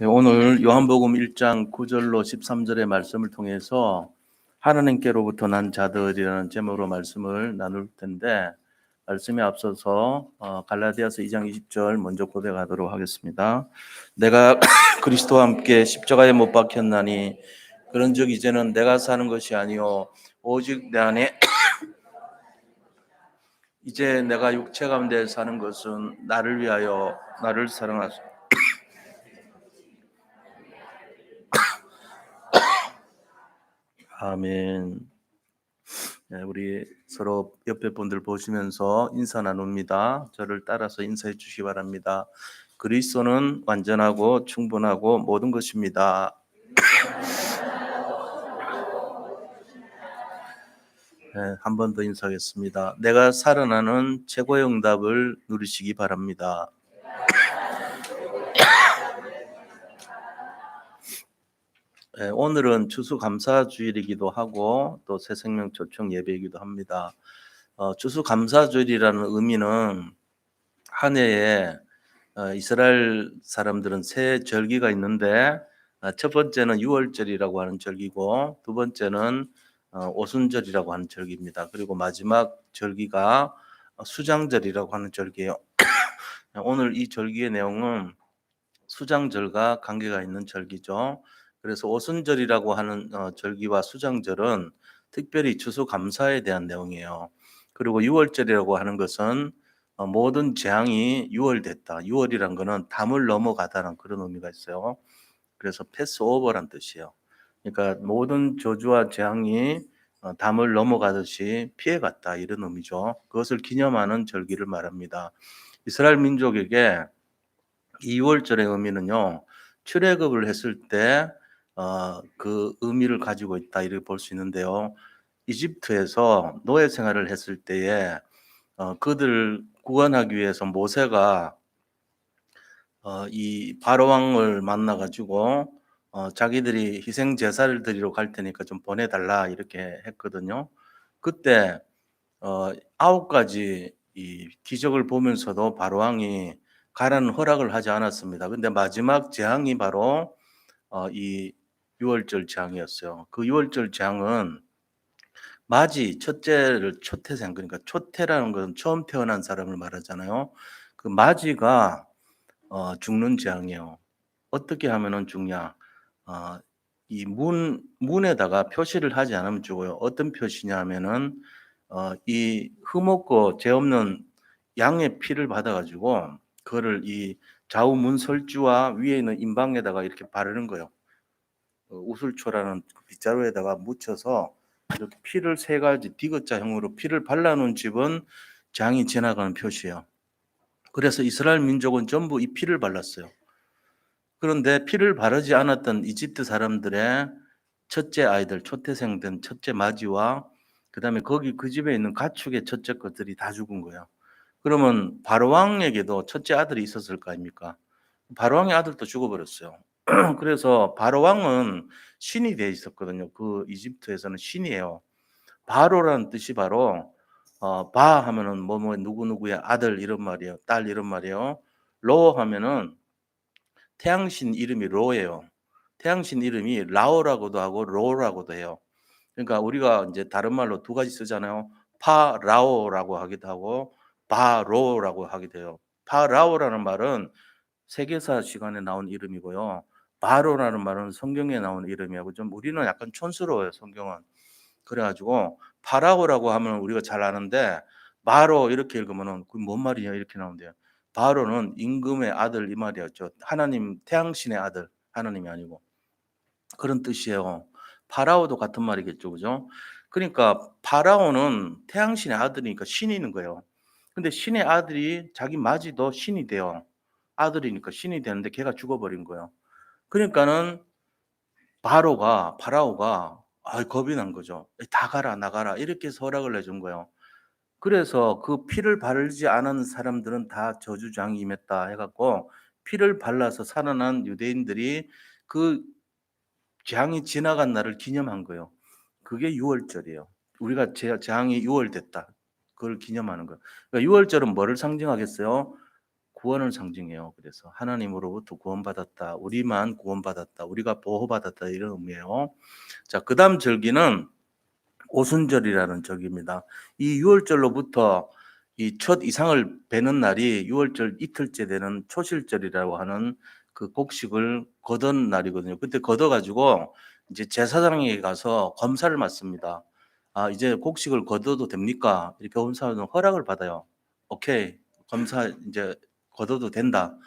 네, 오늘 요한복음 1장 9절로 13절의 말씀을 통해서 하나님께로부터 난 자들이라는 제목으로 말씀을 나눌 텐데, 말씀에 앞서서 갈라디아서 2장 20절 먼저 고백하도록 하겠습니다. 내가 그리스도와 함께 십자가에 못 박혔나니 그런즉 이제는 내가 사는 것이 아니요 오직 내 안에 이제 내가 육체 가운데 사는 것은 나를 위하여 나를 사랑하소. 아멘. 네, 우리 서로 옆에 분들 보시면서 인사 나눕니다. 저를 따라서 인사해 주시기 바랍니다. 그리스도는 완전하고 충분하고 모든 것입니다. 네, 한 번 더 인사하겠습니다. 내가 살아나는 최고의 응답을 누리시기 바랍니다. 네, 오늘은 추수감사주일이기도 하고 또 새생명 초청 예배이기도 합니다. 추수감사주일이라는 의미는 한 해에 이스라엘 사람들은 세 절기가 있는데, 첫 번째는 유월절이라고 하는 절기고, 두 번째는 오순절이라고 하는 절기입니다. 그리고 마지막 절기가 수장절이라고 하는 절기예요. 오늘 이 절기의 내용은 수장절과 관계가 있는 절기죠. 그래서 오순절이라고 하는 절기와 수장절은 특별히 추수감사에 대한 내용이에요. 그리고 유월절이라고 하는 것은 모든 재앙이 유월됐다. 유월이란 거는 담을 넘어가다는 그런 의미가 있어요. 그래서 패스오버란 뜻이에요. 그러니까 모든 저주와 재앙이 담을 넘어가듯이 피해갔다, 이런 의미죠. 그것을 기념하는 절기를 말합니다. 이스라엘 민족에게 이 2월절의 의미는요, 출애굽을 했을 때 그 의미를 가지고 있다, 이렇게 볼 수 있는데요. 이집트에서 노예 생활을 했을 때에 그들을 구원하기 위해서 모세가 이 바로 왕을 만나 가지고 자기들이 희생 제사를 드리러 갈 테니까 좀 보내달라, 이렇게 했거든요. 그때 9가지 이 기적을 보면서도 바로 왕이 가라는 허락을 하지 않았습니다. 근데 마지막 재앙이 바로 이 유월절 재앙이었어요. 그 유월절 재앙은 맞이 첫째를 초태생, 그러니까 초태라는 건 처음 태어난 사람을 말하잖아요. 그 맞이가 죽는 재앙이에요. 어떻게 하면은 죽냐? 어, 이 문에다가 표시를 하지 않으면 죽어요. 어떤 표시냐 하면은 이 흠없고 죄 없는 양의 피를 받아 가지고 그거를 이 좌우 문설주와 위에 있는 임방에다가 이렇게 바르는 거예요. 우슬초라는 그 빗자루에다가 묻혀서 이렇게 피를 세 가지 디귿자형으로 피를 발라 놓은 집은 장이 지나가는 표시예요. 그래서 이스라엘 민족은 전부 이 피를 발랐어요. 그런데 피를 바르지 않았던 이집트 사람들의 첫째 아이들, 초태생된 첫째 마지와 그다음에 거기 그 집에 있는 가축의 첫째 것들이 다 죽은 거예요. 그러면 바로 왕에게도 첫째 아들이 있었을 거 아닙니까? 바로 왕의 아들도 죽어버렸어요. 그래서 바로 왕은 신이 돼 있었거든요. 그 이집트에서는 신이에요. 바로라는 뜻이 바로 바 하면은 뭐뭐 누구누구의 아들 이런 말이에요. 딸 이런 말이에요. 로 하면은 태양신 이름이 로예요. 태양신 이름이 라오라고도 하고 로라고도 해요. 그러니까 우리가 이제 다른 말로 두 가지 쓰잖아요. 파라오라고 하기도 하고 바로라고 하기도 해요. 파라오라는 말은 세계사 시간에 나온 이름이고요. 바로라는 말은 성경에 나온 이름이고, 좀 우리는 약간 촌스러워요, 성경은. 그래 가지고 파라오라고 하면 우리가 잘 아는데, 바로 이렇게 읽으면은 그게 뭔 말이냐 이렇게 나온대요. 바로는 임금의 아들 이 말이었죠. 하나님 태양신의 아들, 하나님이 아니고. 그런 뜻이에요. 파라오도 같은 말이겠죠. 그죠? 그러니까 파라오는 태양신의 아들이니까 신인 거예요. 근데 신의 아들이 자기 마지도 신이 돼요. 아들이니까 신이 되는데 걔가 죽어버린 거예요. 그러니까는 파라오가 겁이 난 거죠. 다 가라, 나가라. 이렇게 해서 허락을 내준 거예요. 그래서 그 피를 바르지 않은 사람들은 다 저주장이 임했다 해갖고 피를 발라서 살아난 유대인들이 그 재앙이 지나간 날을 기념한 거예요. 그게 유월절이에요. 우리가 재앙이 유월됐다, 그걸 기념하는 거예요. 그러니까 유월절은 뭐를 상징하겠어요? 구원을 상징해요. 그래서 하나님으로부터 구원받았다. 우리만 구원받았다. 우리가 보호받았다. 이런 의미예요. 자, 그다음 절기는 오순절이라는 절기입니다. 이 유월절로부터 이 첫 이상을 베는 날이 유월절 이틀째 되는 초실절이라고 하는 그 곡식을 거둔 날이거든요. 그때 걷어가지고 이제 제사장에게 가서 검사를 받습니다. 아, 이제 곡식을 거둬도 됩니까? 이렇게 검사하면 허락을 받아요. 오케이, 검사 이제 거둬도 된다.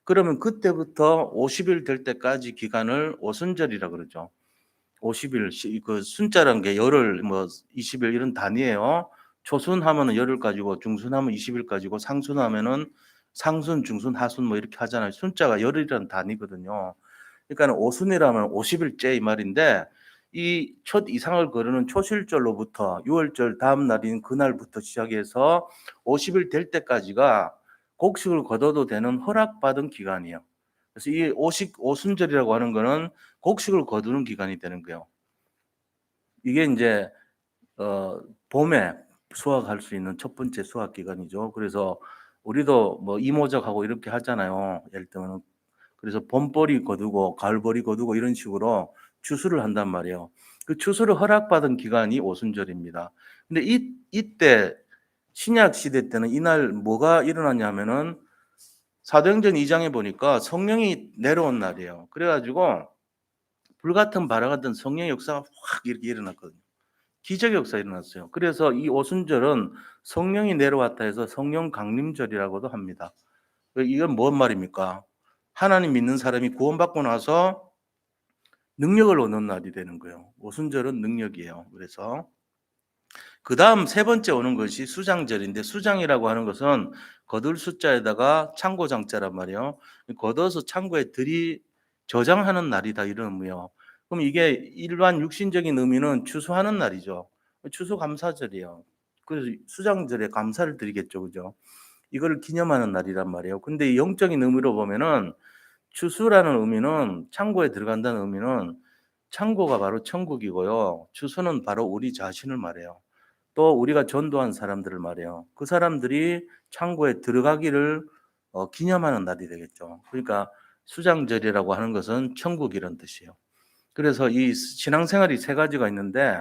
그러면 그때부터 50일 될 때까지 기간을 오순절이라 그러죠. 50일 그 순자란 게 열흘 뭐 20일 이런 단위예요. 초순하면은 열흘까지고 중순하면 20일까지고 상순하면은 상순, 중순, 하순 뭐 이렇게 하잖아요. 순자가 열흘이라는 단위거든요. 그러니까 오순이라면 50일째 이 말인데 이 첫 이상을 거르는 초실절로부터 유월절 다음 날인 그날부터 시작해서 50일 될 때까지가 곡식을 거둬도 되는 허락받은 기간이에요. 그래서 이 오순절이라고 하는 거는 곡식을 거두는 기간이 되는 거예요. 이게 이제 봄에 수확할 수 있는 첫 번째 수확 기간이죠. 그래서 우리도 뭐 이모작하고 이렇게 하잖아요. 예를 들면 그래서 봄벌이 거두고 가을벌이 거두고 이런 식으로 추수를 한단 말이에요. 그 추수를 허락받은 기간이 오순절입니다. 근데 이때 신약 시대 때는 이날 뭐가 일어났냐면은 사도행전 2장에 보니까 성령이 내려온 날이에요. 그래가지고 불같은 바람 같은 성령의 역사가 확 이렇게 일어났거든요. 기적의 역사가 일어났어요. 그래서 이 오순절은 성령이 내려왔다 해서 성령 강림절이라고도 합니다. 이건 뭔 말입니까? 하나님 믿는 사람이 구원받고 나서 능력을 얻는 날이 되는 거예요. 오순절은 능력이에요. 그래서 그 다음 세 번째 오는 것이 수장절인데 수장이라고 하는 것은 거둘 숫자에다가 창고장자란 말이에요. 걷어서 창고에 들이 저장하는 날이다 이런 의미요. 그럼 이게 일반 육신적인 의미는 추수하는 날이죠. 추수감사절이에요. 그래서 수장절에 감사를 드리겠죠, 그죠? 이거를 기념하는 날이란 말이에요. 근데 이 영적인 의미로 보면은 추수라는 의미는 창고에 들어간다는 의미는 창고가 바로 천국이고요. 추수는 바로 우리 자신을 말해요. 또 우리가 전도한 사람들을 말해요. 그 사람들이 창고에 들어가기를 기념하는 날이 되겠죠. 그러니까 수장절이라고 하는 것은 천국 이런 뜻이에요. 그래서 이 신앙생활이 세 가지가 있는데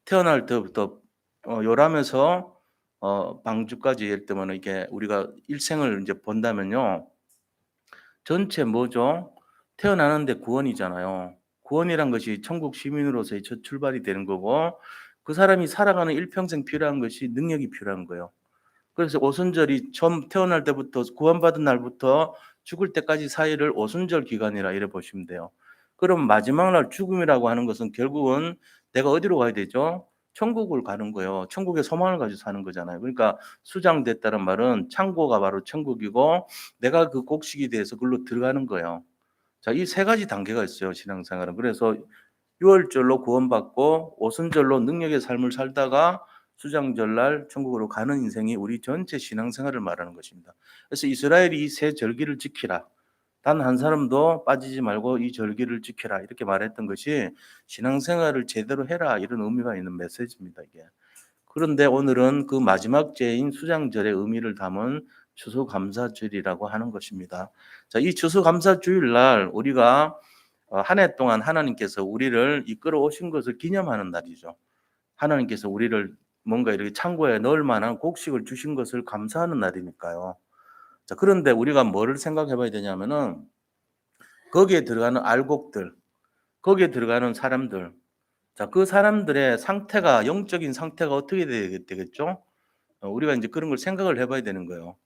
태어날 때부터 요람에서 방주까지 예를 들면 이게 우리가 일생을 이제 본다면요. 전체 뭐죠? 태어나는데 구원이잖아요. 구원이란 것이 천국 시민으로서의 첫 출발이 되는 거고 그 사람이 살아가는 일평생 필요한 것이 능력이 필요한 거예요. 그래서 오순절이 처음 태어날 때부터 구원받은 날부터 죽을 때까지 사이를 오순절 기간이라 이래 보시면 돼요. 그럼 마지막 날 죽음이라고 하는 것은 결국은 내가 어디로 가야 되죠? 천국을 가는 거예요. 천국의 소망을 가지고 사는 거잖아요. 그러니까 수장됐다는 말은 창고가 바로 천국이고 내가 그 곡식이 돼서 그걸로 들어가는 거예요. 자, 이 세 가지 단계가 있어요, 신앙생활은. 그래서 유월절로 구원받고 오순절로 능력의 삶을 살다가 수장절날 천국으로 가는 인생이 우리 전체 신앙생활을 말하는 것입니다. 그래서 이스라엘이 이 세 절기를 지키라. 단 한 사람도 빠지지 말고 이 절기를 지켜라. 이렇게 말했던 것이 신앙생활을 제대로 해라. 이런 의미가 있는 메시지입니다, 이게. 그런데 오늘은 그 마지막 제인 수장절의 의미를 담은 추수감사주일이라고 하는 것입니다. 자, 이 추수감사주일날 우리가 한 해 동안 하나님께서 우리를 이끌어 오신 것을 기념하는 날이죠. 하나님께서 우리를 뭔가 이렇게 창고에 넣을 만한 곡식을 주신 것을 감사하는 날이니까요. 자, 그런데 우리가 뭐를 생각해 봐야 되냐면은 거기에 들어가는 알곡들, 거기에 들어가는 사람들, 자, 그 사람들의 상태가, 영적인 상태가 어떻게 되겠죠? 우리가 이제 그런 걸 생각을 해봐야 되는 거예요.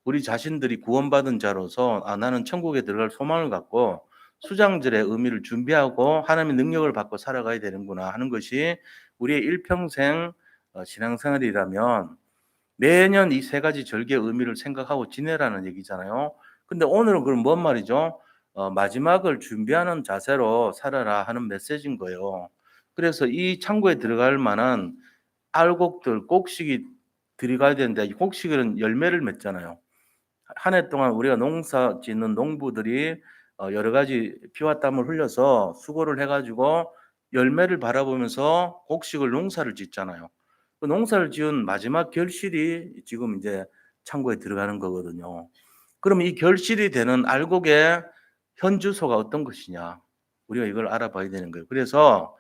우리 자신들이 구원받은 자로서 나는 천국에 들어갈 소망을 갖고 수장절의 의미를 준비하고 하나님의 능력을 받고 살아가야 되는구나 하는 것이 우리의 일평생 신앙생활이라면 매년 이 세 가지 절기의 의미를 생각하고 지내라는 얘기잖아요. 근데 오늘은 그럼 뭔 말이죠? 마지막을 준비하는 자세로 살아라 하는 메시지인 거예요. 그래서 이 창고에 들어갈 만한 알곡들, 곡식이 들어가야 되는데 이 곡식은 열매를 맺잖아요. 한 해 동안 우리가 농사 짓는 농부들이 여러 가지 피와 땀을 흘려서 수고를 해 가지고 열매를 바라보면서 곡식을 농사를 짓잖아요. 그 농사를 지은 마지막 결실이 지금 이제 창고에 들어가는 거거든요. 그럼 이 결실이 되는 알곡의 현 주소가 어떤 것이냐? 우리가 이걸 알아봐야 되는 거예요. 그래서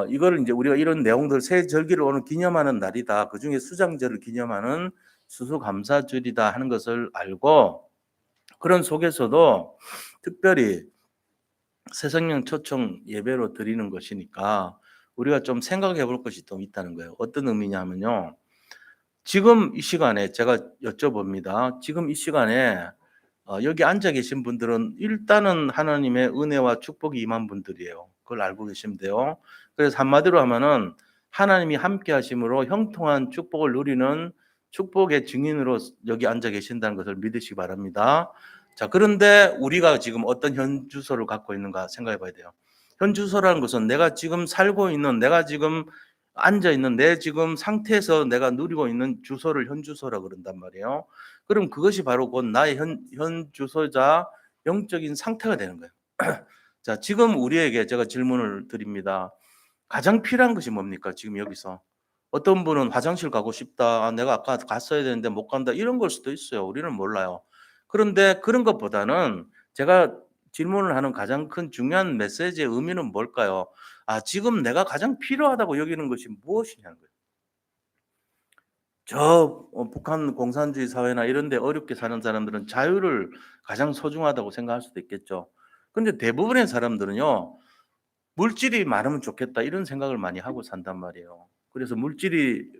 이거를 이제 우리가 이런 내용들 새 절기를 오늘 기념하는 날이다. 그중에 수장절을 기념하는 수수감사절이다 하는 것을 알고 그런 속에서도 특별히 새성령 초청 예배로 드리는 것이니까 우리가 좀 생각해 볼 것이 좀 있다는 거예요. 어떤 의미냐면요. 지금 이 시간에 제가 여쭤봅니다. 지금 이 시간에 여기 앉아 계신 분들은 일단은 하나님의 은혜와 축복이 임한 분들이에요. 그걸 알고 계시면 돼요. 그래서 한마디로 하면은 하나님이 함께 하심으로 형통한 축복을 누리는 축복의 증인으로 여기 앉아 계신다는 것을 믿으시기 바랍니다. 자, 그런데 우리가 지금 어떤 현 주소를 갖고 있는가 생각해 봐야 돼요. 현 주소라는 것은 내가 지금 살고 있는, 내가 지금 앉아 있는 내 지금 상태에서 내가 누리고 있는 주소를 현 주소라 그런단 말이에요. 그럼 그것이 바로 곧 나의 현 주소자 영적인 상태가 되는 거예요. 자, 지금 우리에게 제가 질문을 드립니다. 가장 필요한 것이 뭡니까? 지금 여기서. 어떤 분은 화장실 가고 싶다. 아, 내가 아까 갔어야 되는데 못 간다. 이런 걸 수도 있어요. 우리는 몰라요. 그런데 그런 것보다는 제가 질문을 하는 가장 큰 중요한 메시지의 의미는 뭘까요? 아, 지금 내가 가장 필요하다고 여기는 것이 무엇이냐는 거예요. 북한 공산주의 사회나 이런 데 어렵게 사는 사람들은 자유를 가장 소중하다고 생각할 수도 있겠죠. 근데 대부분의 사람들은요. '물질이 많으면 좋겠다.' 이런 생각을 많이 하고 산단 말이에요. 그래서 물질이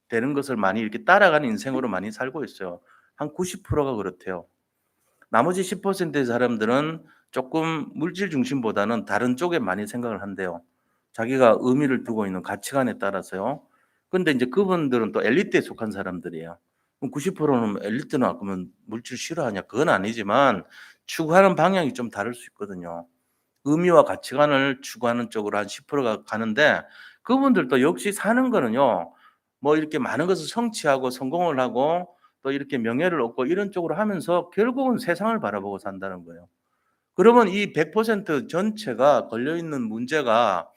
되는 것을 많이 이렇게 따라가는 인생으로 많이 살고 있어요. 한 90%가 그렇대요. 나머지 10%의 사람들은 조금 물질 중심보다는 다른 쪽에 많이 생각을 한대요. 자기가 의미를 두고 있는 가치관에 따라서요. 근데 인제 그분들은 또 엘리트에 속한 사람들이에요. 그럼 90%는 엘리트는 그러면 물질 싫어하냐? 그건 아니지만 추구하는 방향이 좀 다를 수 있거든요. 의미와 가치관을 추구하는 쪽으로 한 10%가 가는데 그분들도 역시 사는 거는요. 뭐 이렇게 많은 것을 성취하고 성공을 하고 또 이렇게 명예를 얻고 이런 쪽으로 하면서 결국은 세상을 바라보고 산다는 거예요. 그러면 이 100% 전체가 걸려 있는 문제가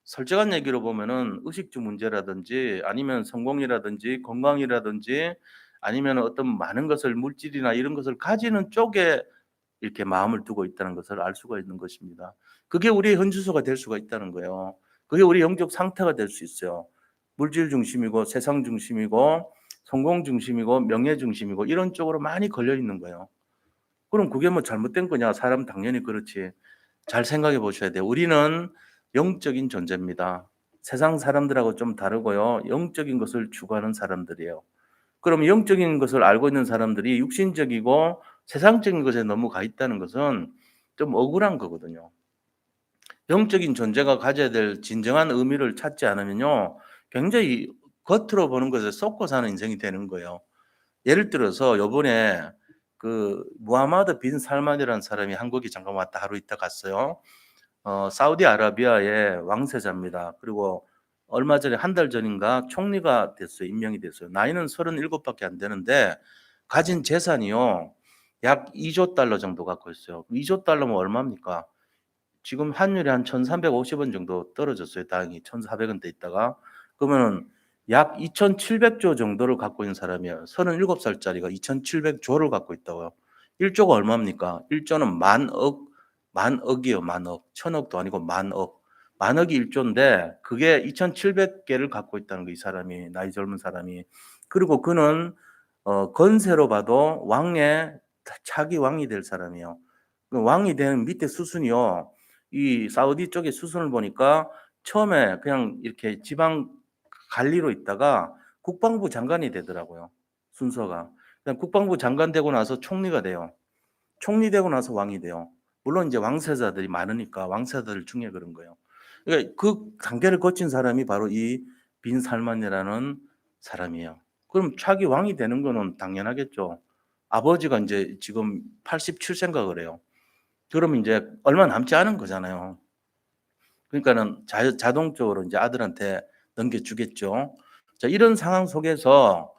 솔직한 얘기로 보면은 의식주 문제라든지 아니면 성공이라든지 건강이라든지 아니면 어떤 많은 것을 물질이나 이런 것을 가지는 쪽에 이렇게 마음을 두고 있다는 것을 알 수가 있는 것입니다. 그게 우리의 현주소가 될 수가 있다는 거예요. 그게 우리 영적 상태가 될 수 있어요. 물질 중심이고 세상 중심이고 성공 중심이고 명예 중심이고 이런 쪽으로 많이 걸려 있는 거예요. 그럼 그게 뭐 잘못된 거냐? 사람 당연히 그렇지. 잘 생각해 보셔야 돼요. 우리는 영적인 존재입니다. 세상 사람들하고 좀 다르고요. 영적인 것을 추구하는 사람들이에요. 그럼 영적인 것을 알고 있는 사람들이 육신적이고 세상적인 것에 너무 가 있다는 것은 좀 억울한 거거든요. 영적인 존재가 가져야 될 진정한 의미를 찾지 않으면요. 굉장히 겉으로 보는 것에 쏟고 사는 인생이 되는 거예요. 예를 들어서 요번에 그 무하마드 빈 살만이라는 사람이 한국에 잠깐 왔다 하루 있다 갔어요. 사우디아라비아의 왕세자입니다. 그리고 얼마 전에 한 달 전인가 총리가 됐어요. 임명이 됐어요. 나이는 37 밖에 안 되는데 가진 재산이요. 약 2조 달러 정도 갖고 있어요. 2조 달러면 얼마입니까? 지금 환율이 한 1,350원 정도 떨어졌어요. 다행히 1,400원대 있다가. 그러면은 약 2,700조 정도를 갖고 있는 사람이에요. 37살짜리가 2,700조를 갖고 있다고요. 1조가 얼마입니까? 1조는 만억이에요, 만억. 천억도 아니고 만억. 만억이 1조인데 그게 2,700개를 갖고 있다는 거예요, 이 사람이. 나이 젊은 사람이. 그리고 그는 건세로 봐도 왕의 차기 왕이 될 사람이에요. 그 왕이 되는 밑에 수순이요. 이 사우디 쪽의 수순을 보니까 처음에 그냥 이렇게 지방 관리로 있다가 국방부 장관이 되더라고요. 순서가. 그다음 국방부 장관 되고 나서 총리가 돼요. 총리 되고 나서 왕이 돼요. 물론 이제 왕세자들이 많으니까 왕세자들 중에 그런 거예요. 그러니까 그 단계를 거친 사람이 바로 이 빈 살만이라는 사람이에요. 그럼 차기 왕이 되는 거는 당연하겠죠. 아버지가 인제 지금 87세인가 그래요. 그러면 인제 얼마 남지 않은 거잖아요. 그러니까는 자동적으로 인제 아들한테 넘겨주겠죠. 자, 이런 상황 속에서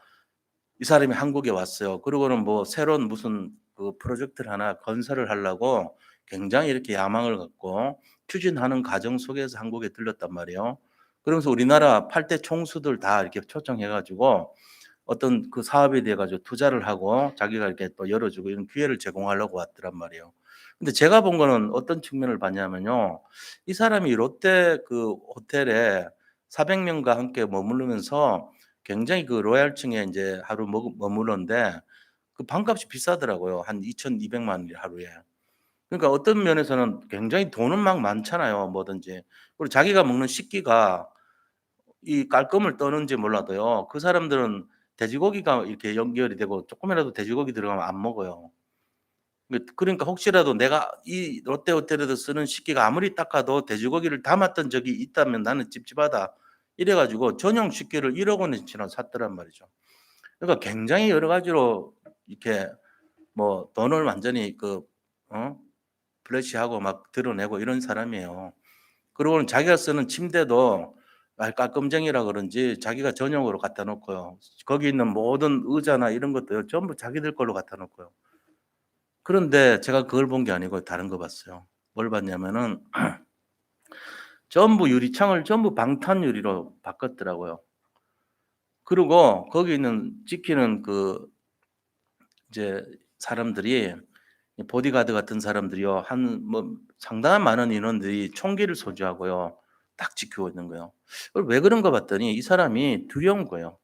이 사람이 한국에 왔어요. 그러고는 뭐 새로운 무슨 그 프로젝트를 하나 건설을 하려고 굉장히 이렇게 야망을 갖고 추진하는 과정 속에서 한국에 들렀단 말이에요. 그러면서 우리나라 8대 총수들 다 이렇게 초청해 가지고 어떤 그 사업에 대해 가지고 투자를 하고 자기가 이렇게 또 열어주고 이런 기회를 제공하려고 왔더란 말이에요. 근데 제가 본 거는 어떤 측면을 봤냐면요. 이 사람이 롯데 그 호텔에 400 명과 함께 머무르면서 굉장히 그 로얄층에 인제 하루 머무르는데 그 방값이 비싸더라고요. 한 2,200만 원이 하루에. 그러니까 어떤 면에서는 굉장히 돈은 막 많잖아요, 뭐든지. 그리고 자기가 먹는 식기가 이 깔끔을 떠는지 몰라도요. 그 사람들은 돼지고기가 이렇게 연결이 되고 쪼끔이라도 돼지고기 들어가면 안 먹어요. 그러니까 혹시라도 내가 이 롯데 호텔에서 쓰는 식기가 아무리 닦아도 돼지고기를 담았던 적이 있다면 나는 찝찝하다. 이래 가지고 전용 식기를 1억 원어치나 샀더란 말이죠. 그러니까 굉장히 여러 가지로 이렇게 뭐 돈을 완전히 어 플래시하고 막 드러내고 이런 사람이에요. 그러고는 자기가 쓰는 침대도 깔끔쟁이라 그런지 자기가 전용으로 갖다 놓고요. 거기 있는 모든 의자나 이런 것도요 전부 자기들 걸로 갖다 놓고요. 그런데 제가 그걸 본 게 아니고 다른 거 봤어요. 뭘 봤냐면은 전부 유리창을 전부 방탄 유리로 바꿨더라고요. 그리고 거기 있는 지키는 그 이제 사람들이 이 보디가드 같은 사람들이요. 한 뭐 상당한 많은 인원들이 총기를 소지하고요. 딱 지키고 있는 거예요. 그걸 왜 그런가 봤더니 이 사람이 두려운 거예요.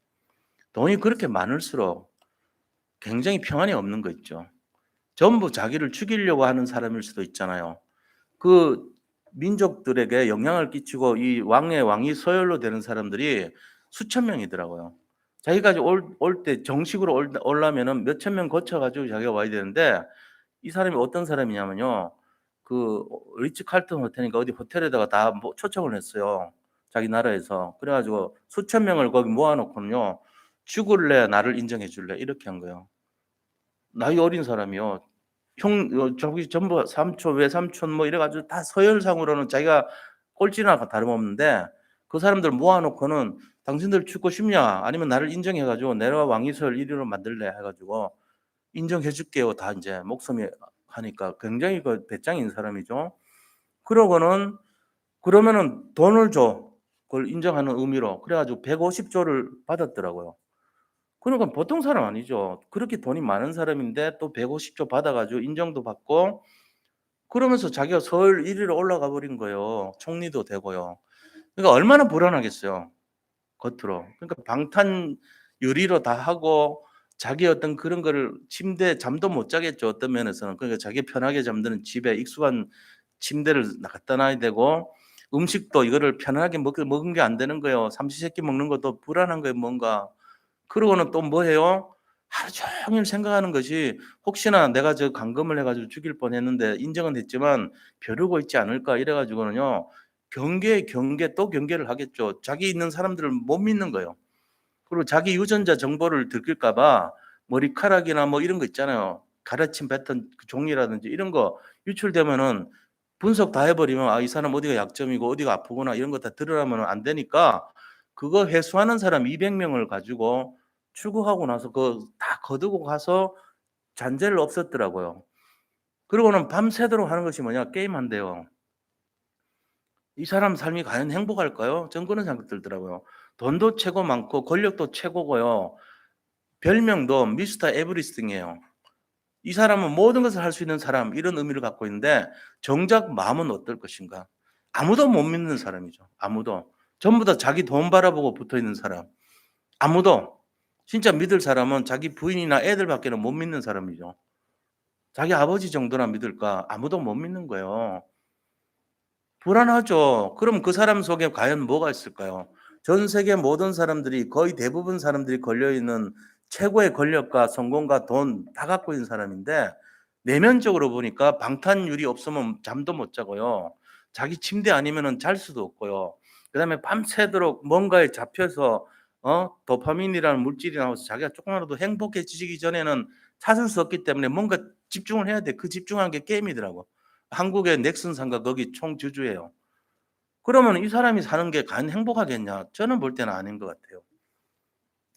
돈이 그렇게 많을수록 굉장히 평안이 없는 거 있죠. 전부 자기를 죽이려고 하는 사람일 수도 있잖아요. 그 민족들에게 영향을 끼치고 이 왕의 왕이 서열로 되는 사람들이 수천 명이더라고요. 자기가 올 때 정식으로 올라면은 몇천 명 거쳐 가지고 자기가 와야 되는데 이 사람이 어떤 사람이냐면요. 그 리츠 칼튼 호텔인가 어디 호텔에다가 다 뭐 초청을 했어요, 자기 나라에서. 그래 가지고 수천 명을 거기 모아 놓고는요. "죽을래? 나를 인정해 줄래?" 이렇게 한 거예요. 나이 어린 사람이요. 저기 전부 삼촌, 외삼촌 뭐 이래 가지고 다 서열상으로는 자기가 꼴찌나 다름없는데 그 사람들 모아 놓고는 "당신들 죽고 싶냐? 아니면 나를 인정해 가지고 내가 왕위설 1 위로 만들래?" 해 가지고 "인정해 줄게요." 다 인제 목소리 하니까 굉장히 그 배짱인 사람이죠. 그러고는 그러면은 돈을 줘. 그걸 인정하는 의미로. 그래 가지고 150 조를 받았더라고요. 그러니까 보통 사람 아니죠. 그렇게 돈이 많은 사람인데 또 150조 받아 가지고 인정도 받고 그러면서 자기가 서울 1 위로 올라가 버린 거예요. 총리도 되고요. 그러니까 얼마나 불안하겠어요, 겉으로. 그러니까 방탄 유리로 다 하고 자기 어떤 그런 거를 침대에 잠도 못 자겠죠, 어떤 면에서는. 그러니까 자기 편하게 잠드는 집에 익숙한 침대를 갖다 놔야 되고 음식도 이거를 편하게 먹은 게 안 되는 거예요. 삼시세끼 먹는 것도 불안한 거예요, 뭔가. 그러고는 또 뭐 해요? 하루 종일 생각하는 것이 '혹시나 내가 저 감금을 해 가지고 죽일 뻔했는데 인정은 했지만 벼르고 있지 않을까.' 이래 가지고는요. 경계에 경계 또 경계를 하겠죠. 자기 있는 사람들을 못 믿는 거예요. 그리고 자기 유전자 정보를 들킬까 봐 머리카락이나 뭐 이런 거 있잖아요. 가래침 뱉은 그 종이라든지 이런 거 유출되면은 분석 다 해 버리면 '아 이 사람 어디가 약점이고 어디가 아프구나.' 이런 거 다 드러나면 안 되니까 그거 해소하는 사람 200 명을 가지고 추구하고 나서 그거 다 거두고 가서 잔재를 없앴더라고요. 그러고는 밤새도록 하는 것이 뭐냐 게임한대요. 이 사람 삶이 과연 행복할까요? 전 그런 생각 들더라고요. 돈도 최고 많고 권력도 최고고요. 별명도 미스터 에브리띵이에요. 이 사람은 모든 것을 할 수 있는 사람 이런 의미를 갖고 있는데 정작 마음은 어떨 것인가? 아무도 못 믿는 사람이죠. 아무도. 전부 다 자기 돈 바라보고 붙어 있는 사람. 아무도. 진짜 믿을 사람은 자기 부인이나 애들밖에는 못 믿는 사람이죠. 자기 아버지 정도나 믿을까? 아무도 못 믿는 거예요. 불안하죠. 그럼 그 사람 속에 과연 뭐가 있을까요? 전 세계 모든 사람들이 거의 대부분 사람들이 걸려 있는 최고의 권력과 성공과 돈 다 갖고 있는 사람인데 내면적으로 보니까 방탄유리 없으면 잠도 못 자고요. 자기 침대 아니면은 잘 수도 없고요. 그다음에 밤새도록 뭔가에 잡혀서 도파민이라는 물질이 나와서 자기가 조금이라도 행복해지기 전에는 찾을 수 없기 때문에 뭔가 집중을 해야 돼. 그 집중하는 게 게임이더라고. 한국의 넥슨상가 거기 총주주예요. 그러면 이 사람이 사는 게 과연 행복하겠냐? 저는 볼 때는 아닌 것 같아요.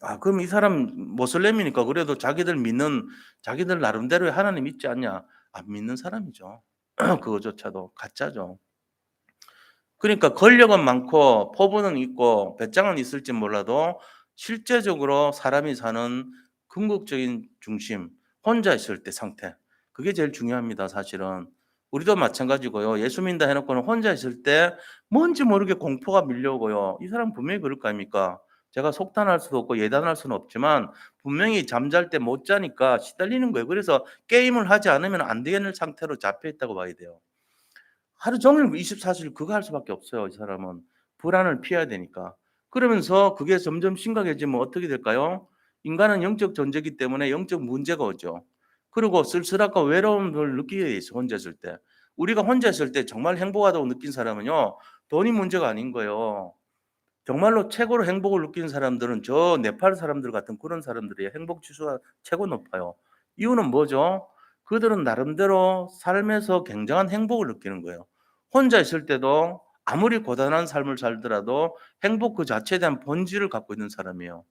아 그럼 이 사람 모슬렘이니까 그래도 자기들 믿는 자기들 나름대로의 하나님 있지 않냐? 안 믿는 사람이죠. 그거조차도 가짜죠. 그러니까 권력은 많고 포부는 있고 배짱은 있을지 몰라도 실제적으로 사람이 사는 궁극적인 중심, 혼자 있을 때 상태. 그게 제일 중요합니다, 사실은. 우리도 마찬가지고요. 예수 믿는다 해 놓고는 혼자 있을 때 뭔지 모르게 공포가 밀려오고요. 이 사람 분명히 그럴 거 아닙니까? 제가 속단할 수도 없고 예단할 수는 없지만 분명히 잠잘 때 못 자니까 시달리는 거예요. 그래서 게임을 하지 않으면 안 되는 상태로 잡혀 있다고 봐야 돼요. 하루 종일 24시를 그거 할 수밖에 없어요, 이 사람은. 불안을 피해야 되니까. 그러면서 그게 점점 심각해지면 어떻게 될까요? 인간은 영적 존재이기 때문에 영적 문제가 오죠. 그리고 쓸쓸함과 외로움을 느끼게 돼 있어, 혼자 있을 때. 우리가 혼자 있을 때 정말 행복하다고 느낀 사람은요, 돈이 문제가 아닌 거예요. 정말로 최고로 행복을 느끼는 사람들은 저 네팔 사람들 같은 그런 사람들이 행복 지수가 최고 높아요. 이유는 뭐죠? 그들은 나름대로 삶에서 굉장한 행복을 느끼는 거예요. 혼자 있을 때도 아무리 고단한 삶을 살더라도 행복 그 자체에 대한 본질을 갖고 있는 사람이에요.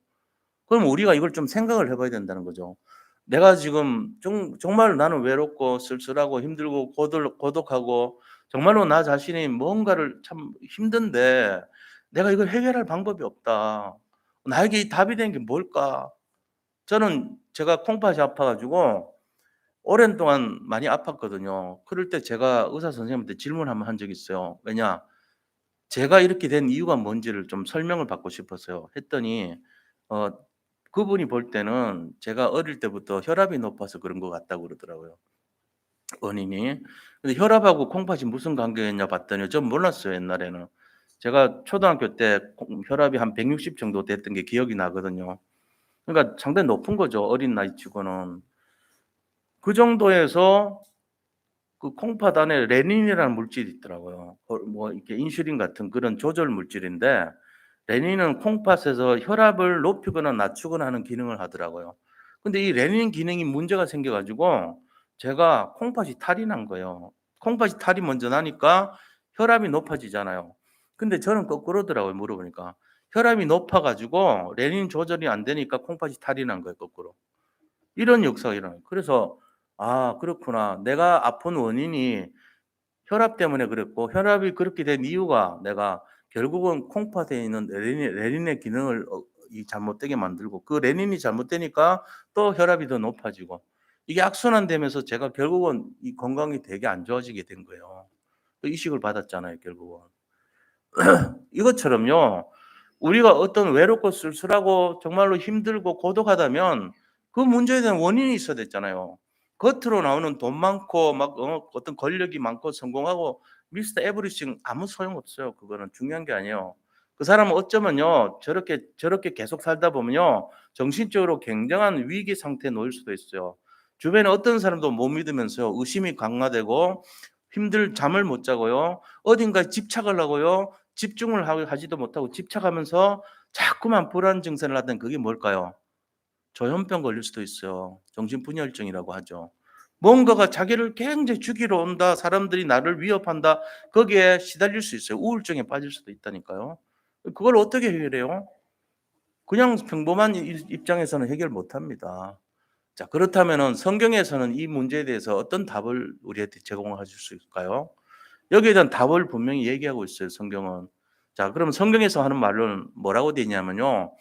그럼 우리가 이걸 좀 생각을 해 봐야 된다는 거죠. 내가 지금 정말 나는 외롭고 쓸쓸하고 힘들고 고독하고 정말로 나 자신이 뭔가를 참 힘든데 '내가 이걸 해결할 방법이 없다. 나에게 이 답이 되는 게 뭘까?' 저는 제가 콩팥이 아파 가지고 오랜 동안 많이 아팠거든요. 그럴 때 제가 의사 선생님한테 질문 한번 한 적이 있어요. 왜냐? 제가 이렇게 된 이유가 뭔지를 좀 설명을 받고 싶어서요. 했더니 어 그분이 볼 때는 제가 어릴 때부터 혈압이 높아서 그런 것 같다고 그러더라고요, 원인이. 근데 혈압하고 콩팥이 무슨 관계가 있냐 봤더니 전 몰랐어요, 옛날에는. 제가 초등학교 때 혈압이 한 160 정도 됐던 게 기억이 나거든요. 그러니까 상당히 높은 거죠, 어린 나이치고는. 그 정도에서 그 콩팥 안에 레닌이라는 물질이 있더라고요. 뭐 이렇게 인슐린 같은 그런 조절 물질인데 레닌은 콩팥에서 혈압을 높이거나 낮추거나 하는 기능을 하더라고요. 근데 이 레닌 기능이 문제가 생겨 가지고 제가 콩팥이 탈이 난 거예요. 콩팥이 탈이 먼저 나니까 혈압이 높아지잖아요. 근데 저는 거꾸로더라고요, 물어보니까. 혈압이 높아 가지고 레닌 조절이 안 되니까 콩팥이 탈이 난 거예요, 거꾸로. 이런 역사가 일어나요. 그래서 '아 그렇구나. 내가 아픈 원인이 혈압 때문에 그랬고 혈압이 그렇게 된 이유가 내가 결국은 콩팥에 있는 레닌의 기능을 이 잘못되게 만들고 그 레닌이 잘못되니까 또 혈압이 더 높아지고 이게 악순환되면서 제가 결국은 이 건강이 되게 안 좋아지게 된 거예요. 그 이식을 받았잖아요, 결국은. 이것처럼요. 우리가 어떤 외롭고 쓸쓸하고 정말로 힘들고 고독하다면 그 문제에 대한 원인이 있어야 됐잖아요. 겉으로 나오는 돈 많고 막 어떤 권력이 많고 성공하고 미스터 에브리띵 아무 소용없어요. 그거는 중요한 게 아니에요. 그 사람은 어쩌면요. 저렇게 계속 살다 보면요. 정신적으로 굉장한 위기 상태에 놓일 수도 있어요. 주변에 어떤 사람도 못 믿으면서요. 의심이 강화되고 잠을 못 자고요. 어딘가에 집착을 하고요. 집중을 하지도 못하고 집착하면서 자꾸만 불안 증세를 하던 그게 뭘까요? 조현병 걸릴 수도 있어요. 정신분열증이라고 하죠. 뭔가가 자기를 굉장히 죽이러 온다. 사람들이 나를 위협한다. 거기에 시달릴 수 있어요. 우울증에 빠질 수도 있다니까요. 그걸 어떻게 해결해요? 그냥 평범한 입장에서는 해결 못 합니다. 자, 그렇다면은 성경에서는 이 문제에 대해서 어떤 답을 우리한테 제공해 줄 수 있을까요? 여기에 대한 답을 분명히 얘기하고 있어요, 성경은. 자, 그럼 성경에서 하는 말은 뭐라고 되어 있냐면요.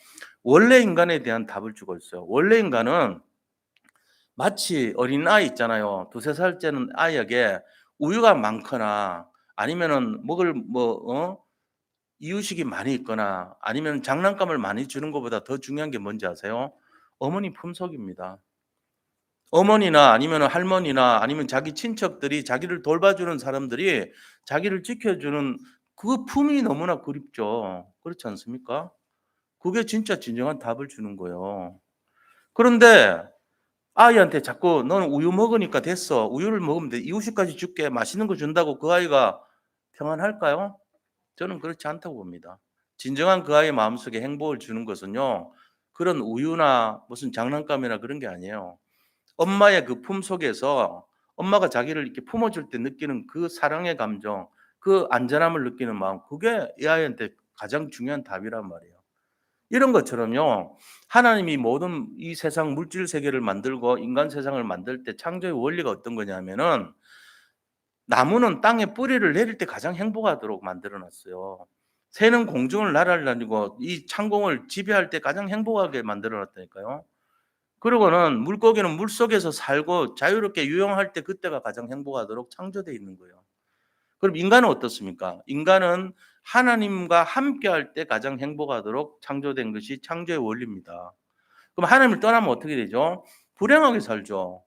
원래 인간에 대한 답을 주고 있어요. 원래 인간은 마치 어린아이 있잖아요. 두세 살짜는 아이에게 우유가 많거나 아니면은 먹을 이유식이 많이 있거나 아니면 장난감을 많이 주는 것보다 더 중요한 게 뭔지 아세요? 어머니 품속입니다. 어머니나 아니면 할머니나 아니면 자기 친척들이 자기를 돌봐주는 사람들이 자기를 지켜주는 그 품이 너무나 그립죠. 그렇지 않습니까? 그게 진짜 진정한 답을 주는 거예요. 그런데 아이한테 자꾸 "너는 우유 먹으니까 됐어. 우유를 먹으면 돼. 이유식까지 줄게." 맛있는 거 준다고 그 아이가 평안할까요? 저는 그렇지 않다고 봅니다. 진정한 그 아이의 마음속에 행복을 주는 것은요. 그런 우유나 무슨 장난감이나 그런 게 아니에요. 엄마의 그 품 속에서 엄마가 자기를 이렇게 품어줄 때 느끼는 그 사랑의 감정, 그 안전함을 느끼는 마음, 그게 이 아이한테 가장 중요한 답이란 말이에요. 이런 것처럼요. 하나님이 모든 이 세상 물질 세계를 만들고 인간 세상을 만들 때 창조의 원리가 어떤 거냐면은 나무는 땅에 뿌리를 내릴 때 가장 행복하도록 만들어 놨어요. 새는 공중을 날아다니고 이 창공을 지배할 때 가장 행복하게 만들어 놨다니까요. 그리고는 물고기는 물속에서 살고 자유롭게 유영할 때 그때가 가장 행복하도록 창조되어 있는 거예요. 그럼 인간은 어떻습니까? 인간은 하나님과 함께할 때 가장 행복하도록 창조된 것이 창조의 원리입니다. 그럼 하나님을 떠나면 어떻게 되죠? 불행하게 살죠.